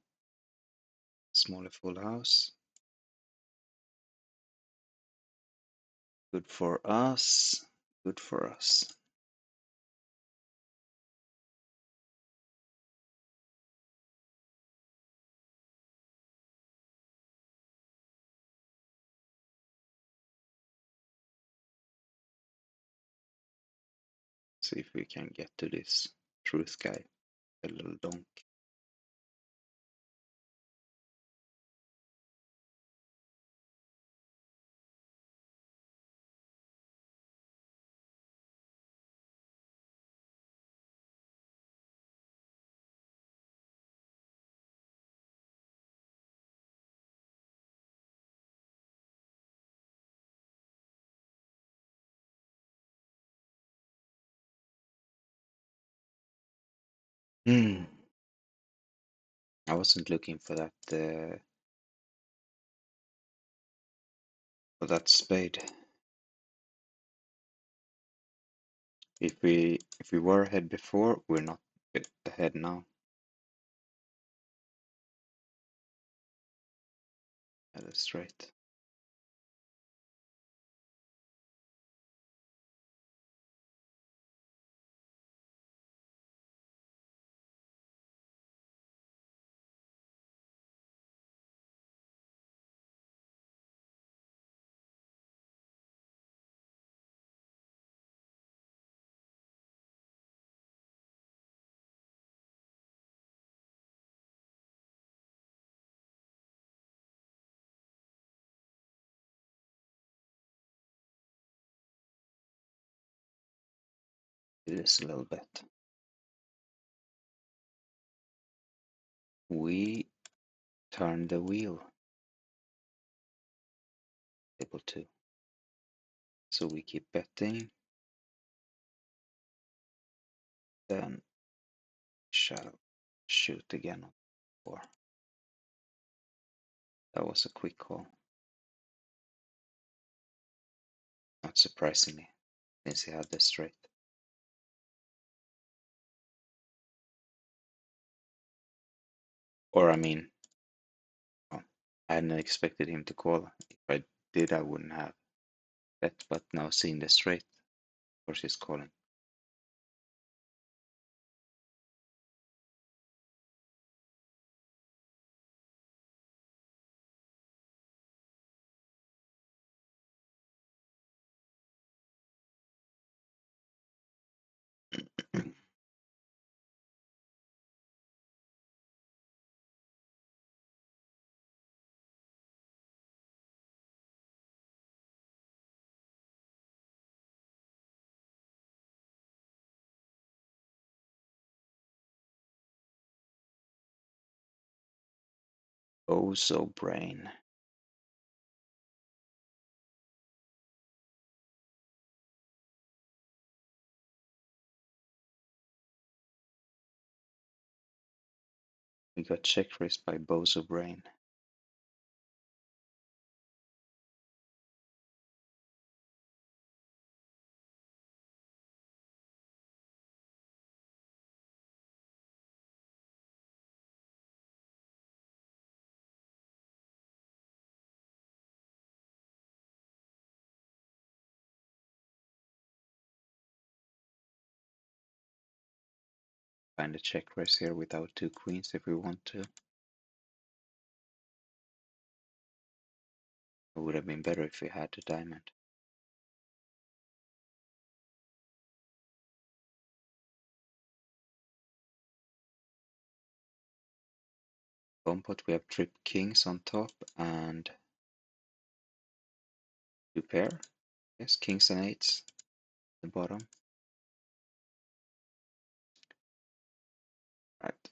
Smaller full house. Good for us. Good for us. See if we can get to this truth guy. A little donk. I wasn't looking for that spade. If we were ahead before, we're not ahead now. That is straight. It is a little bit. We turn the wheel. Able to. So we keep betting. Then shall shoot again on 4. That was a quick call. Not surprisingly, since he had the straight. Or I mean, well, I hadn't expected him to call. If I did, I wouldn't have bet. But now seeing the straight, of course he's calling. Oh, so brain. We got check raised by Bozo Brain. Find a check raise here without 2 queens if we want to. It would have been better if we had a diamond. Bone pot, we have trip kings on top and 2 pair. Yes, kings and eights at the bottom. Right,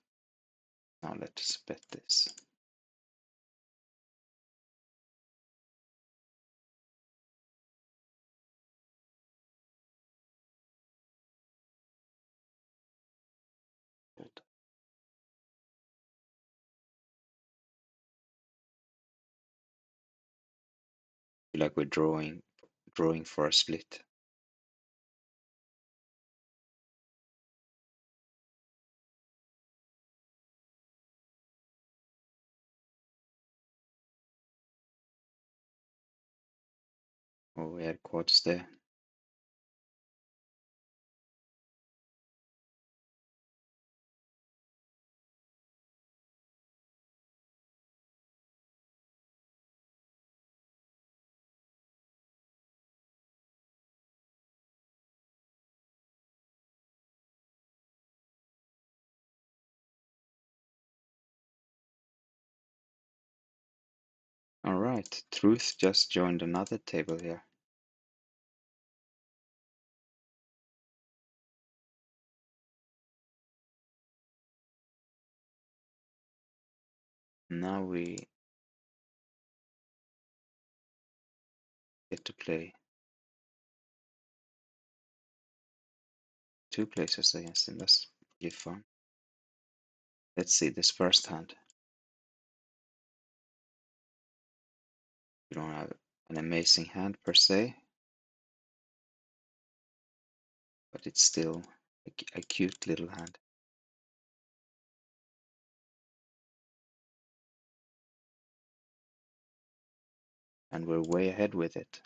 now let's bet this. Fold. Feel like we're drawing for a split. Oh, we had quads there. Alright, Truth just joined another table here. Now we get to play 2 places against him. That's really fun. Let's see this first hand. We don't have an amazing hand per se, but it's still a cute little hand. And we're way ahead with it.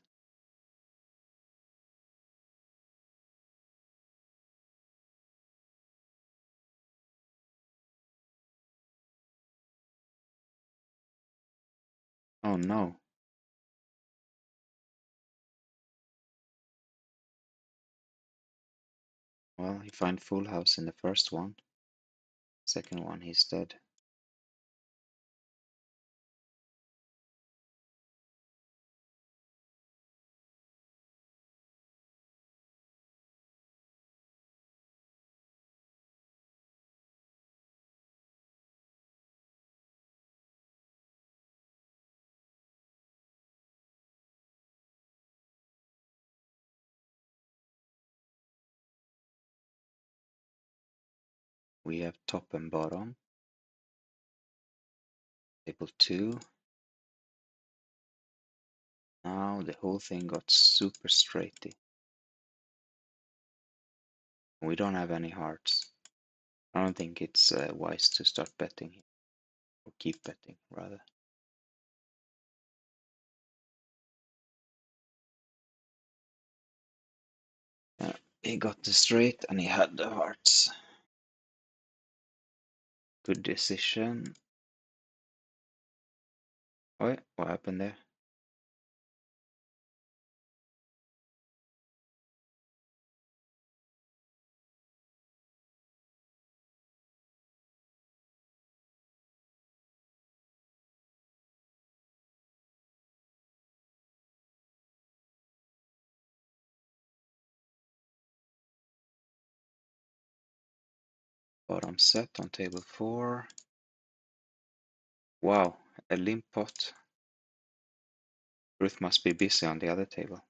Oh no. Well, he found full house in the first one. Second one, he's dead. we have top and bottom. Table 2. Now the whole thing got super straighty. We don't have any hearts. I don't think it's wise to start betting here, or keep betting rather. He got the straight and he had the hearts. Good decision. Oh, what happened there? Bottom set on table 4. Wow, a limp pot. Ruth must be busy on the other table.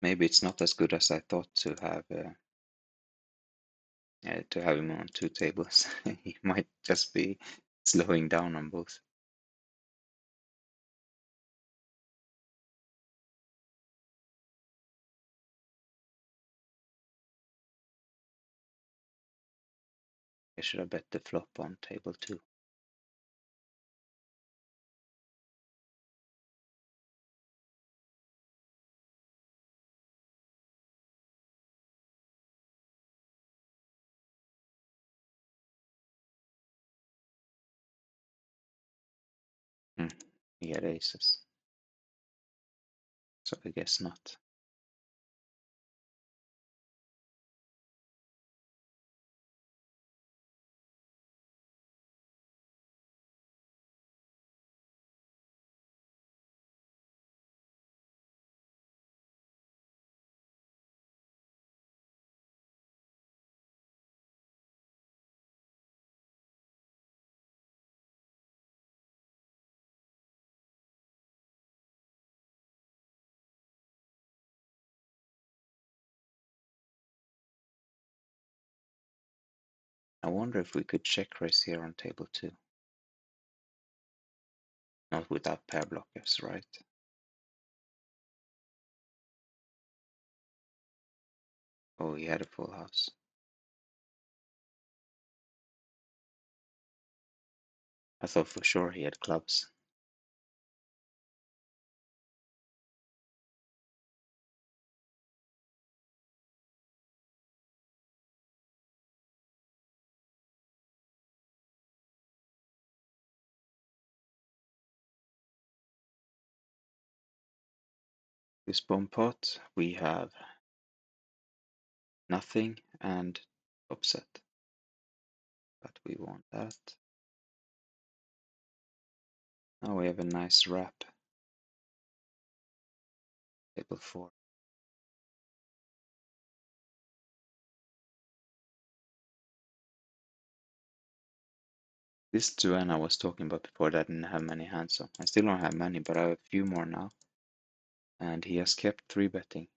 Maybe it's not as good as I thought to have him on 2 tables. He might just be slowing down on both. I should have bet the flop on table 2. He had aces. So I guess not. I wonder if we could check raise here on table 2. Not without pair blockers, right? Oh, he had a full house. I thought for sure he had clubs. This bomb pot, we have nothing and upset. But we want that. Now we have a nice wrap. Table 4. This Duane I was talking about before that didn't have many hands on. I still don't have many, but I have a few more now. And he has kept 3 betting.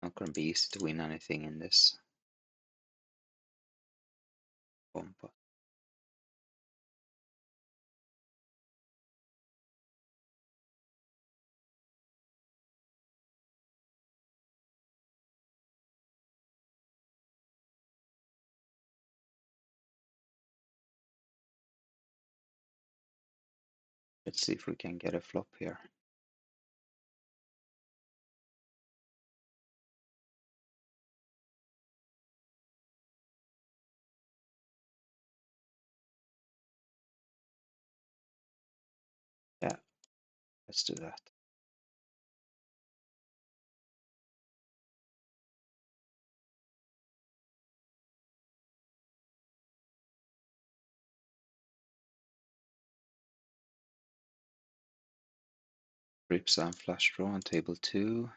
Not gonna be easy to win anything in this bomb pot. Let's see if we can get a flop here. Yeah, let's do that. Rips and flush draw on table 2.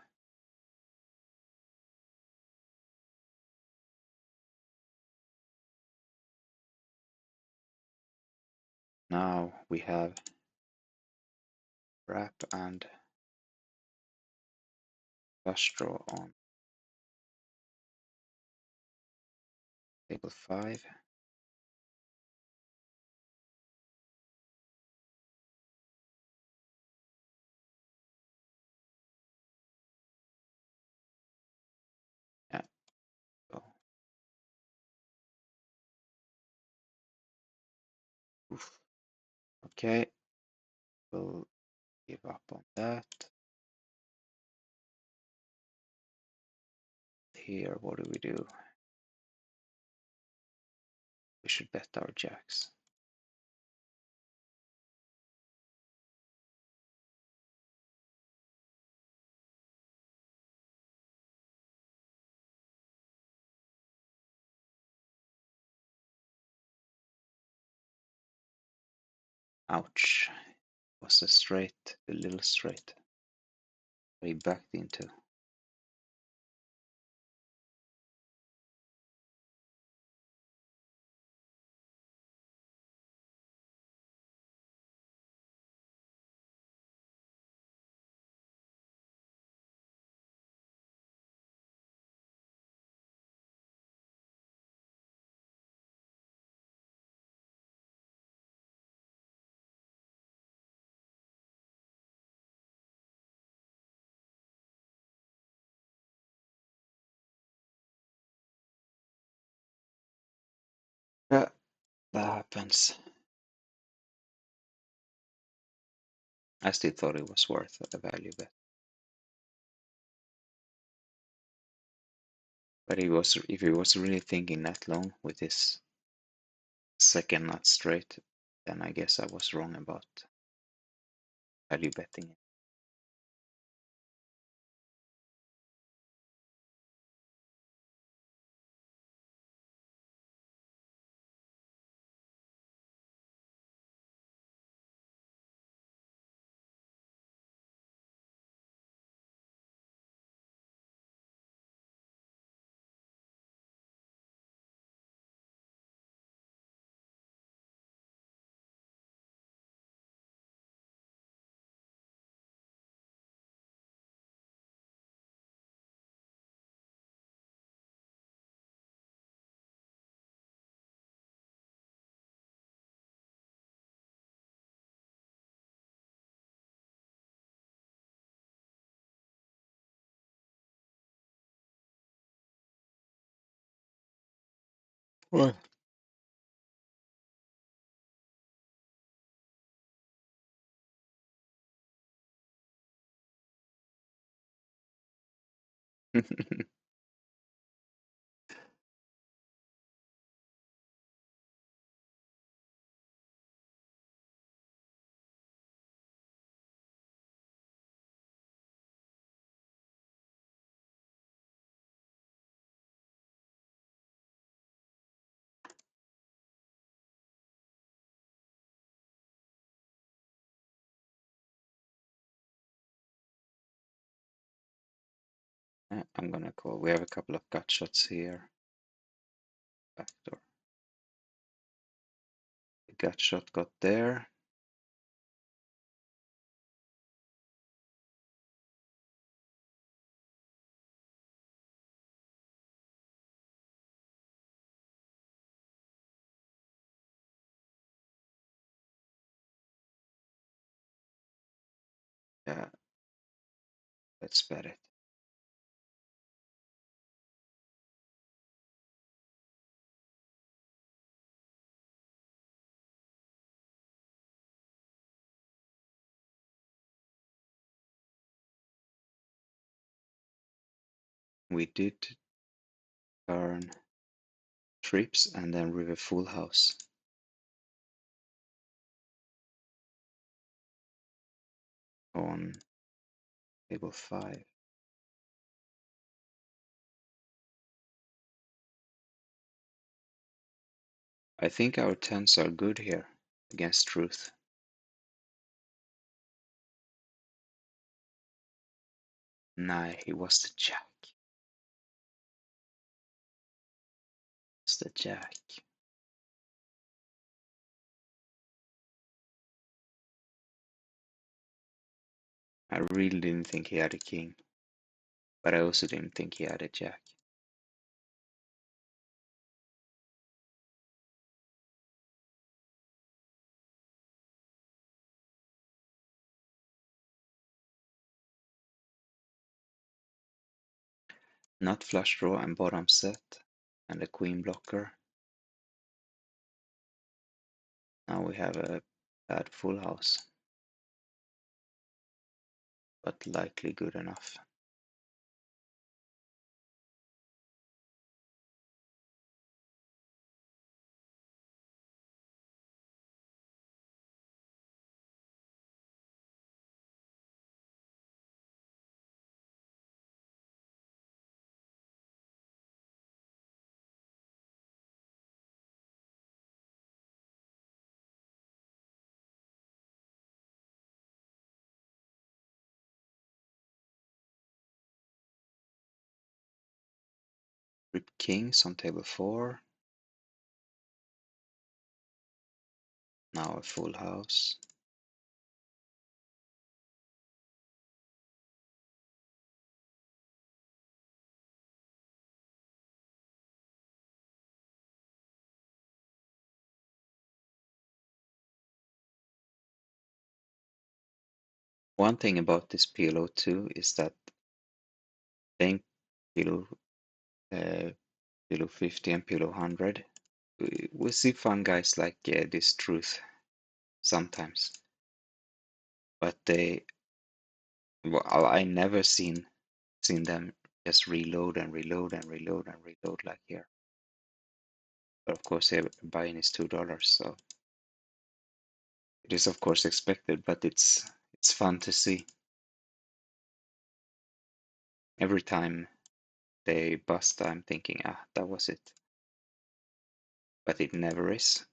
Now we have wrap and flush draw on table 5. Yeah, so oof. Okay, we'll give up on that. Here, what do we do? We should bet our jacks. Ouch. Was a straight, a little straight. We backed into. Yeah, that happens. I still thought it was worth a value bet. But if he was really thinking that long with his second nut straight, then I guess I was wrong about value betting. What? I'm gonna call. We have a couple of gut shots here. Backdoor. The gut shot got there. Yeah, let's bet it. We did turn trips and then river full house on table 5. I think our tens are good here against truth. Nah, he was the jack. It's the jack. I really didn't think he had a king, but I also didn't think he had a jack. Not flush draw and bottom set, and a queen blocker. Now we have a bad full house, but likely good enough. Rip kings on table 4. Now a full house. One thing about this PLO2 is that playing PLO, PLO50 and PLO100, we see fun guys like this truth sometimes, but well, I never seen them just reload and reload and reload and reload like here. But of course, buying is $2, so it is of course expected, but it's fun to see. Every time they bust, I'm thinking, that was it. But it never is.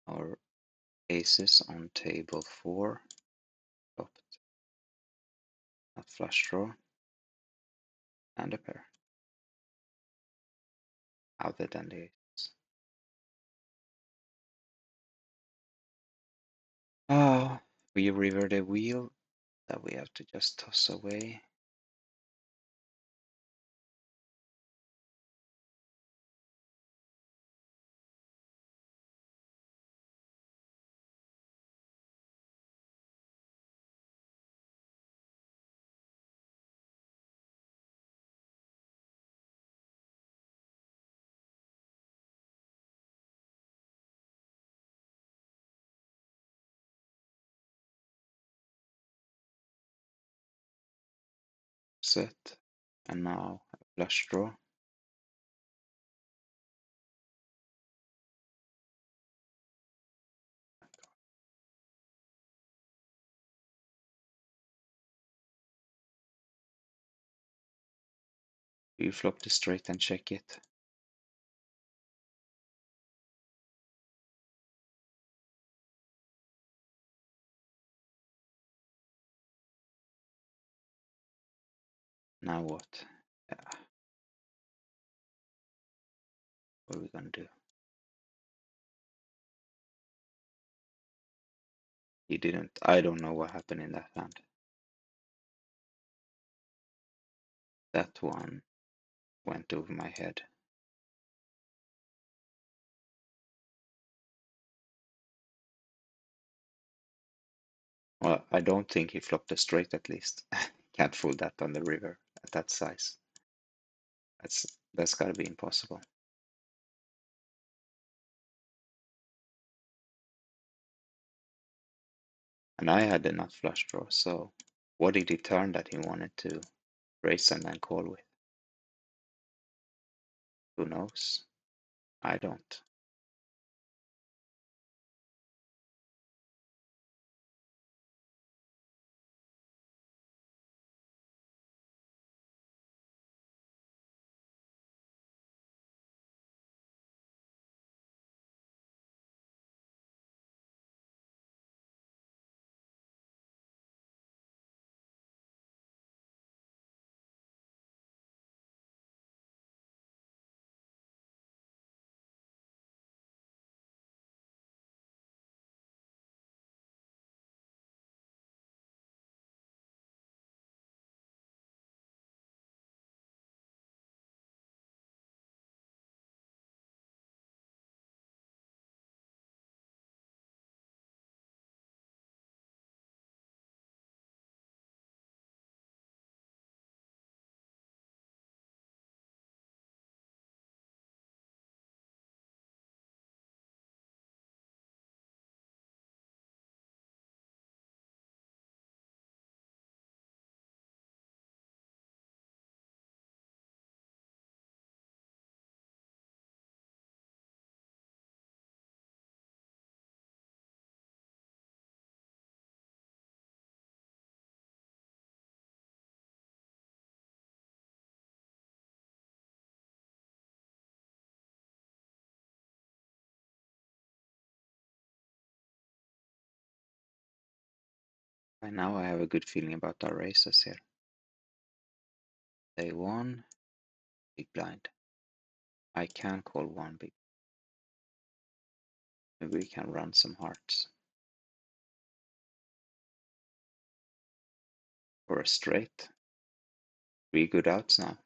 Our aces on table 4, flopped, a flush draw, and a pair, other than the aces. We river the wheel that we have to just toss away. set. And now a flush draw. You flop the straight and check it. Now what? Yeah, what are we gonna do? He didn't. I don't know what happened in that hand. That one went over my head. Well, I don't think he flopped a straight at least. Can't fool that on the river at that size. That's gotta be impossible. And I had enough flush draw, so what did he turn that he wanted to raise and then call with? Who knows? I don't. By now I have a good feeling about our races here. Day one, big blind. I can call one big. Maybe we can run some hearts. Or a straight. 3 good outs now.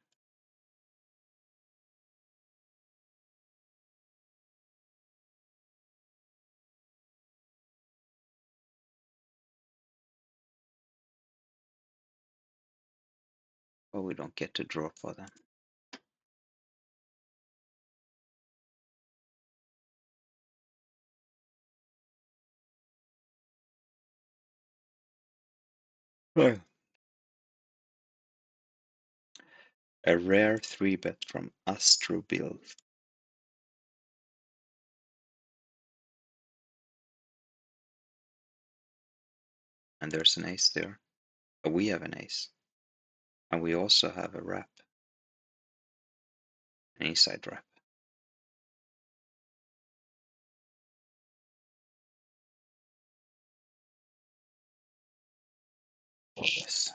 But we don't get to draw for them. Right. A rare 3-bet from Astro Bill. And there's an ace there. We have an ace. And we also have a wrap. An inside wrap. Yes.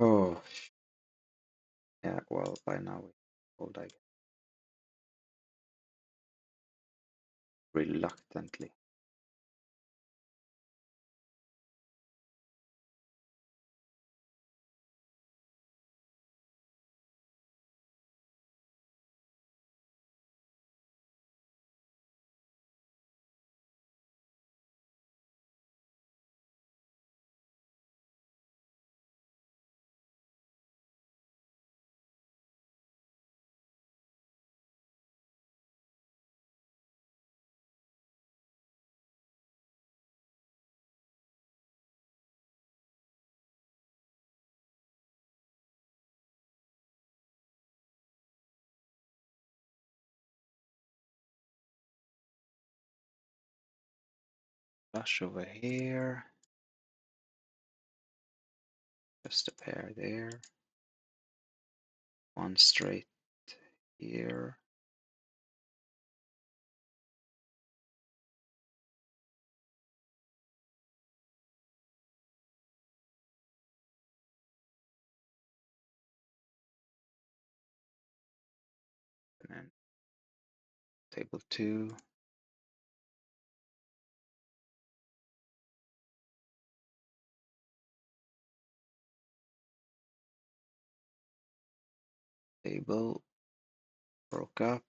Oh, yeah, well, by now we hold, I guess. Reluctantly. flush over here. Just a pair there. One straight here. And then table 2. Table broke up.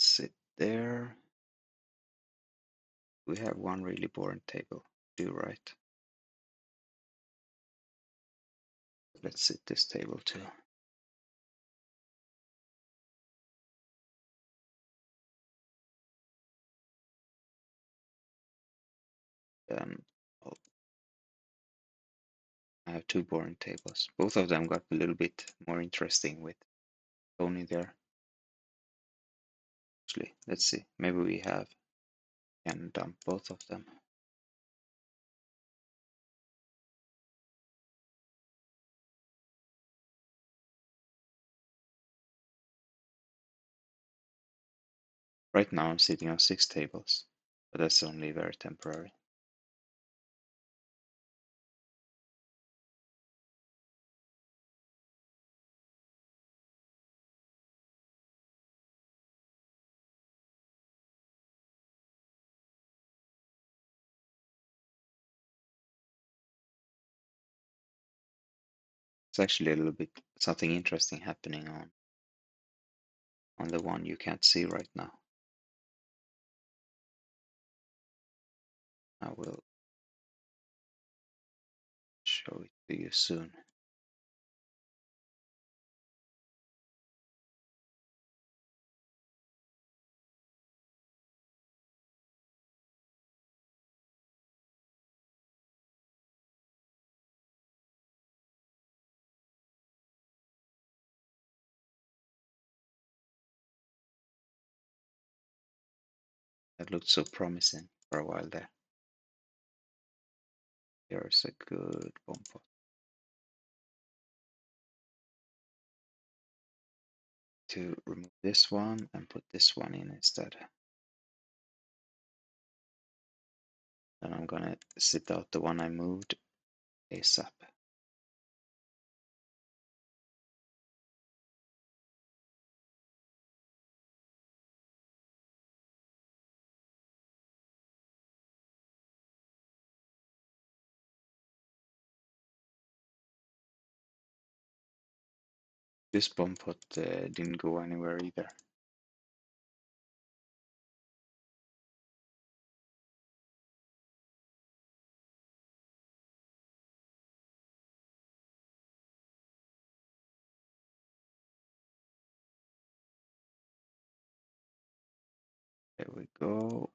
Sit there. We have one really boring table. Do right. Let's sit this table too. Then oh, I have two boring tables. Both of them got a little bit more interesting with Tony there. Actually, let's see. Maybe we can dump both of them. Right now I'm sitting on 6 tables, but that's only very temporary. It's actually a little bit something interesting happening on the one you can't see right now. I will show it to you soon. That looked so promising for a while there. Here's a good bomb pot. To remove this one and put this one in instead. Then I'm gonna sit out the one I moved ASAP. This bomb pot didn't go anywhere either. There we go.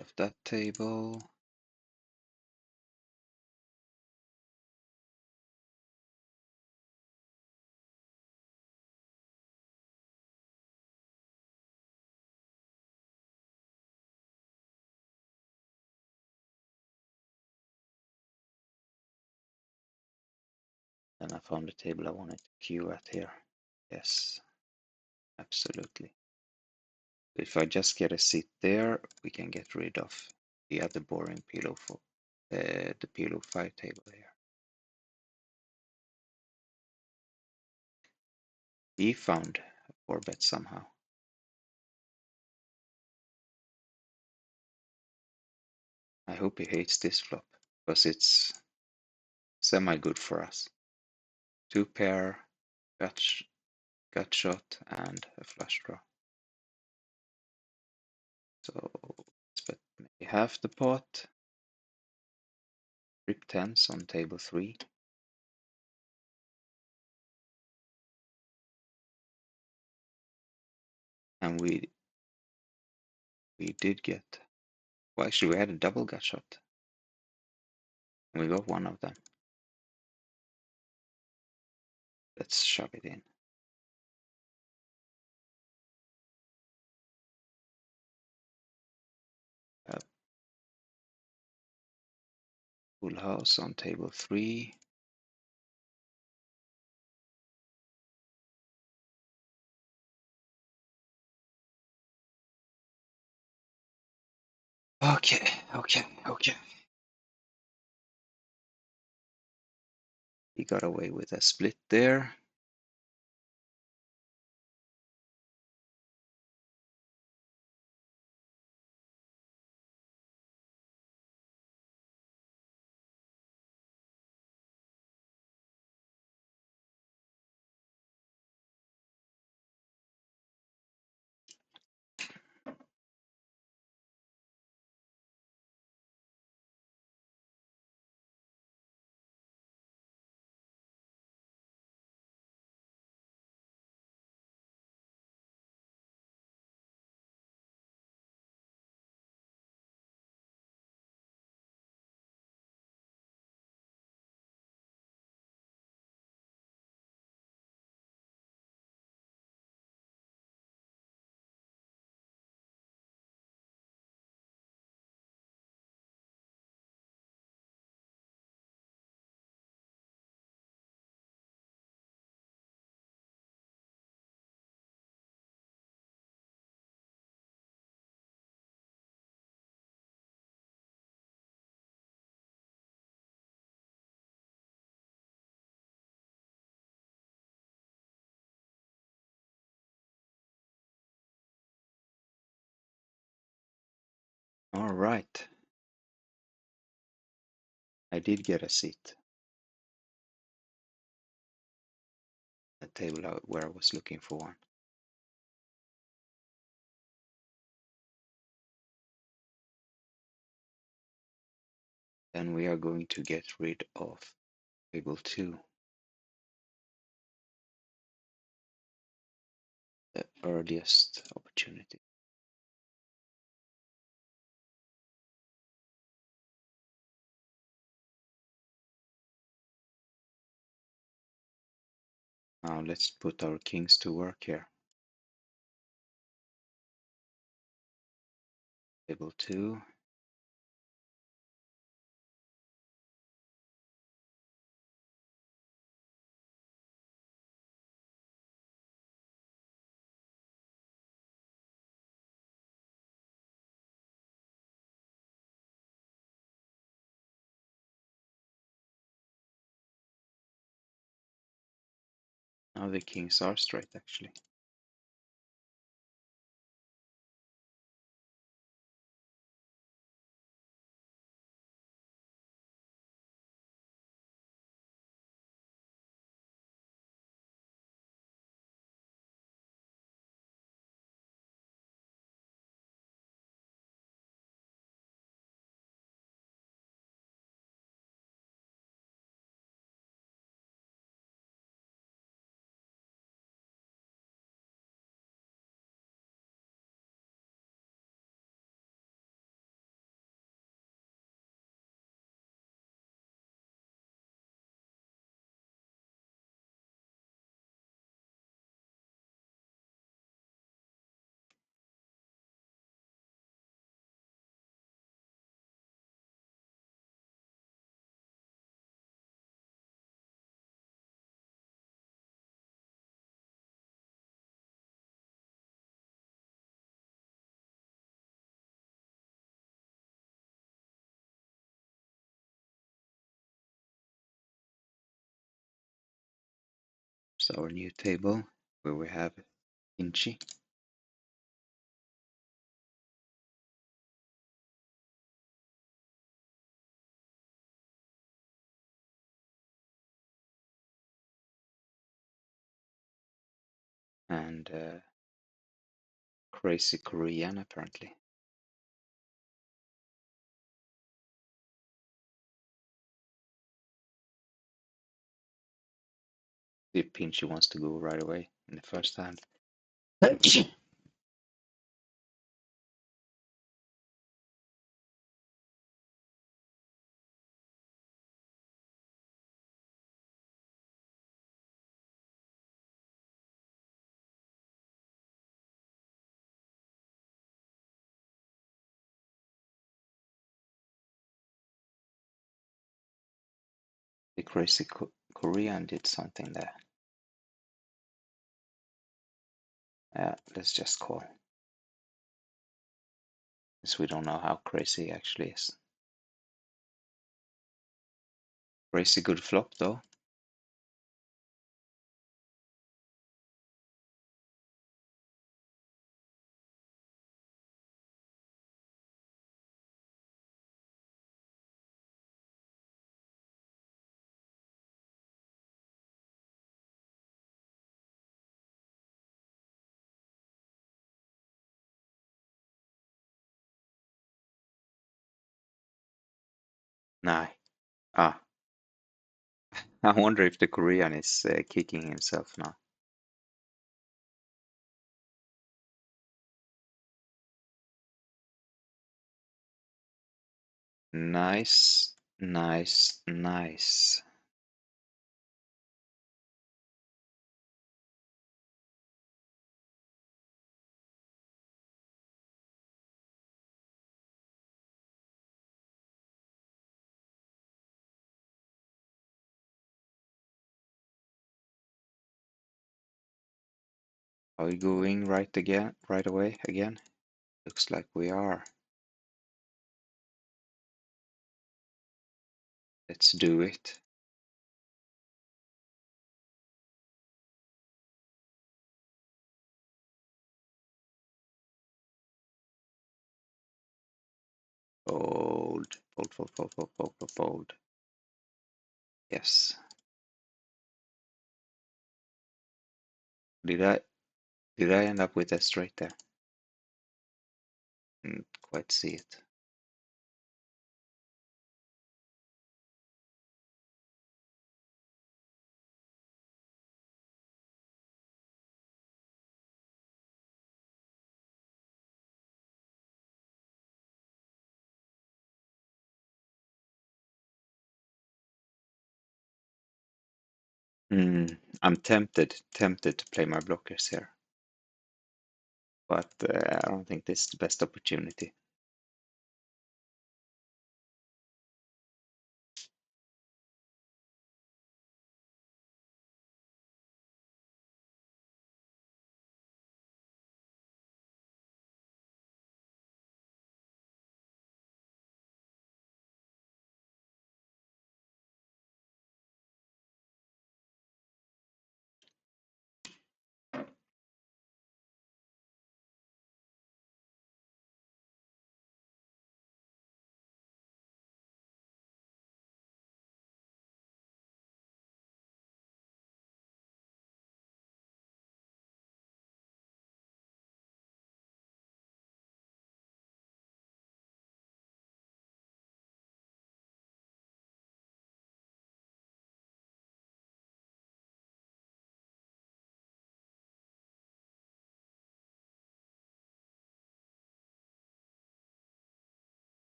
Of that table. And I found the table I wanted to queue at here. Yes, absolutely. If I just get a seat there, we can get rid of the other boring PLO4, the PLO5 table here. He found a 4-bet somehow. I hope he hates this flop, because it's semi-good for us. 2 pair, gut shot, and a flush draw. So let's bet maybe half the pot. Rip tens on table 3. And we did get, well, actually we had a double gut shot. And we got one of them. Let's shove it in. Full house on table 3. Okay. He got away with a split there. All right. I did get a seat. A table where I was looking for one. Then we are going to get rid of table 2. The earliest opportunity. Now let's put our kings to work here. Table 2. Now the kings are straight actually. So our new table where we have Inchi. and crazy Korean apparently. See if Pinchy wants to go right away in the first hand. The crazy Korean did something there. Yeah, let's just call. Because we don't know how crazy he actually is. Crazy good flop though. Nah. Ah, I wonder if the Korean is kicking himself now. Nice, nice, nice. Are we going right again? Right away again? Looks like we are. Let's do it. Fold, fold, fold, fold, fold, fold, fold, fold. Yes. Did I end up with a straight there? Didn't quite see it. I'm tempted to play my blockers here, but I don't think this is the best opportunity.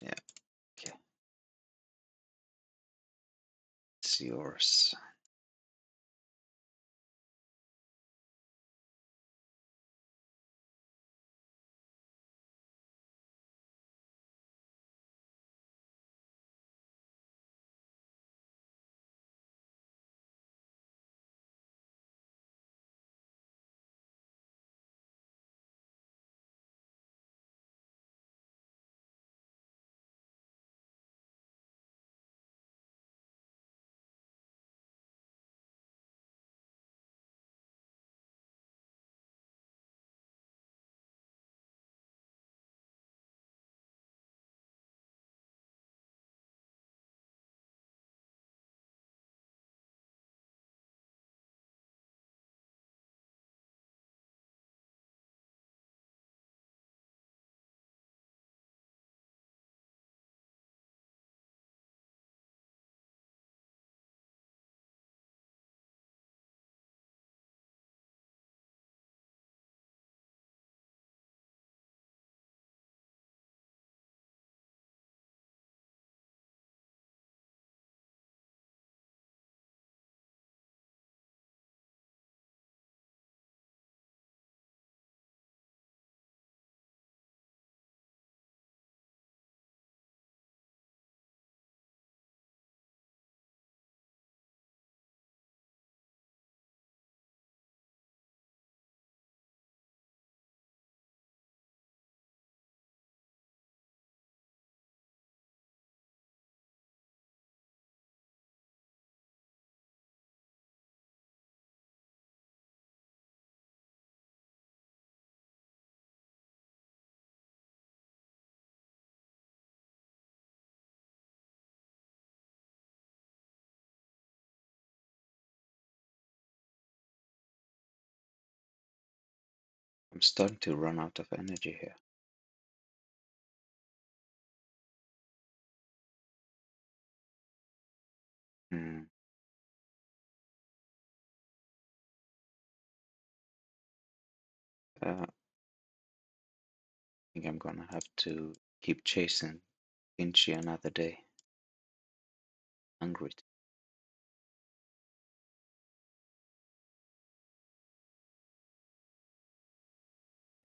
Yeah, okay. It's yours. I'm starting to run out of energy here. Hmm. I think I'm gonna have to keep chasing Pinchy another day. Hungry.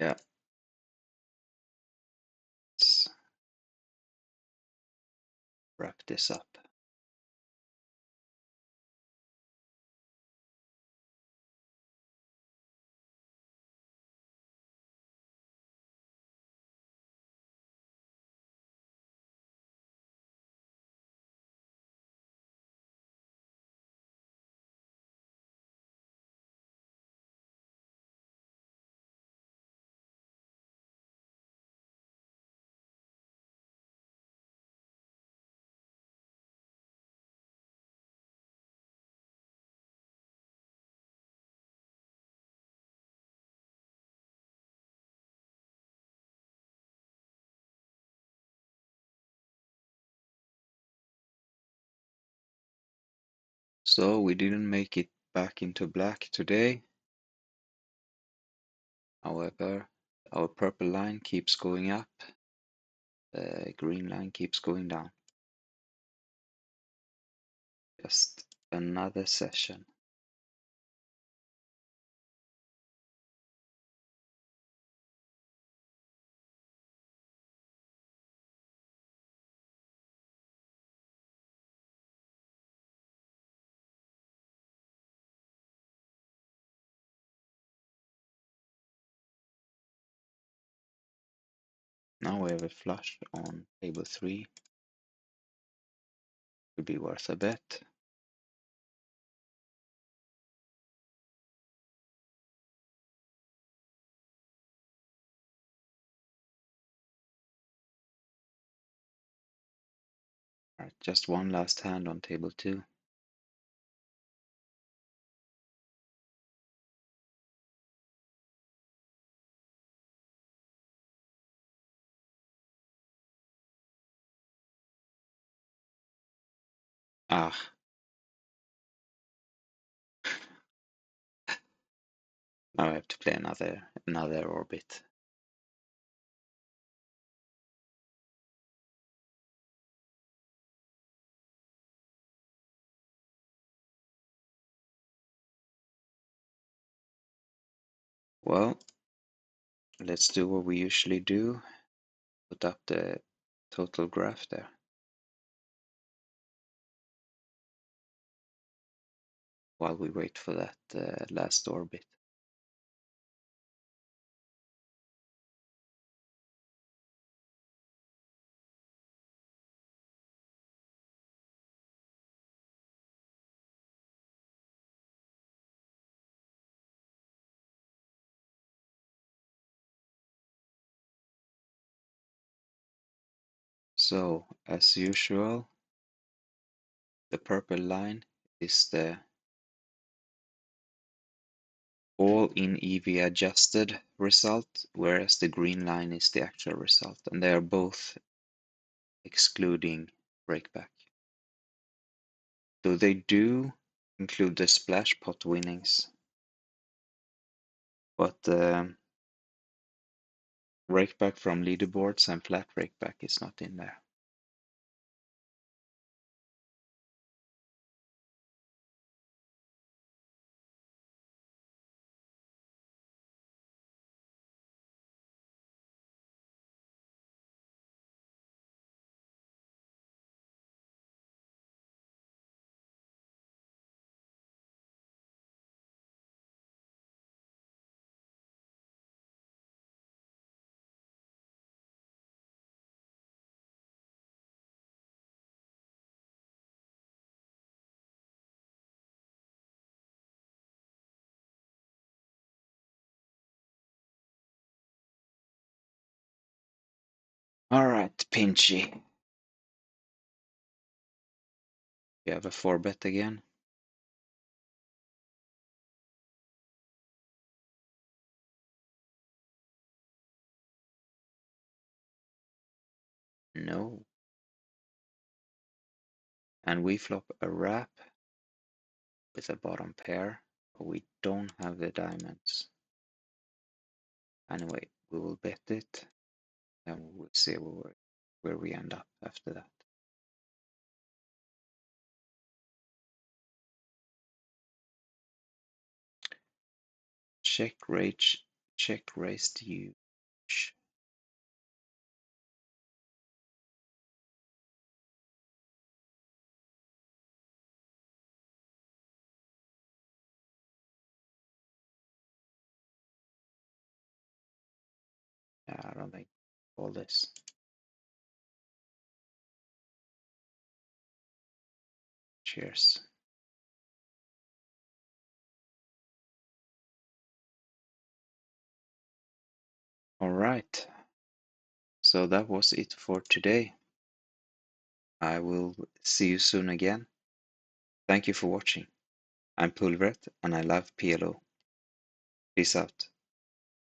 Yeah. Let's wrap this up. So we didn't make it back into black today. However, our purple line keeps going up. The green line keeps going down. Just another session. Now we have a flush on table 3. Could be worth a bet. Alright, just one last hand on table 2. Ah, now I have to play another orbit. Well, let's do what we usually do. Put up the total graph there. While we wait for that last orbit. So, as usual, the purple line is the all-in EV adjusted result, whereas the green line is the actual result, and they are both excluding breakback. So they do include the splash pot winnings, but rakeback from leaderboards and flat rakeback is not in there. All right, Pinchy. You have a 4-bet again? No. And we flop a wrap with a bottom pair, but we don't have the diamonds. Anyway, we will bet it, and we'll see where we end up after that. Check raised huge. Yeah, I don't think all this. Cheers. All right. So that was it for today. I will see you soon again. Thank you for watching. I'm Pulvret and I love PLO. Peace out.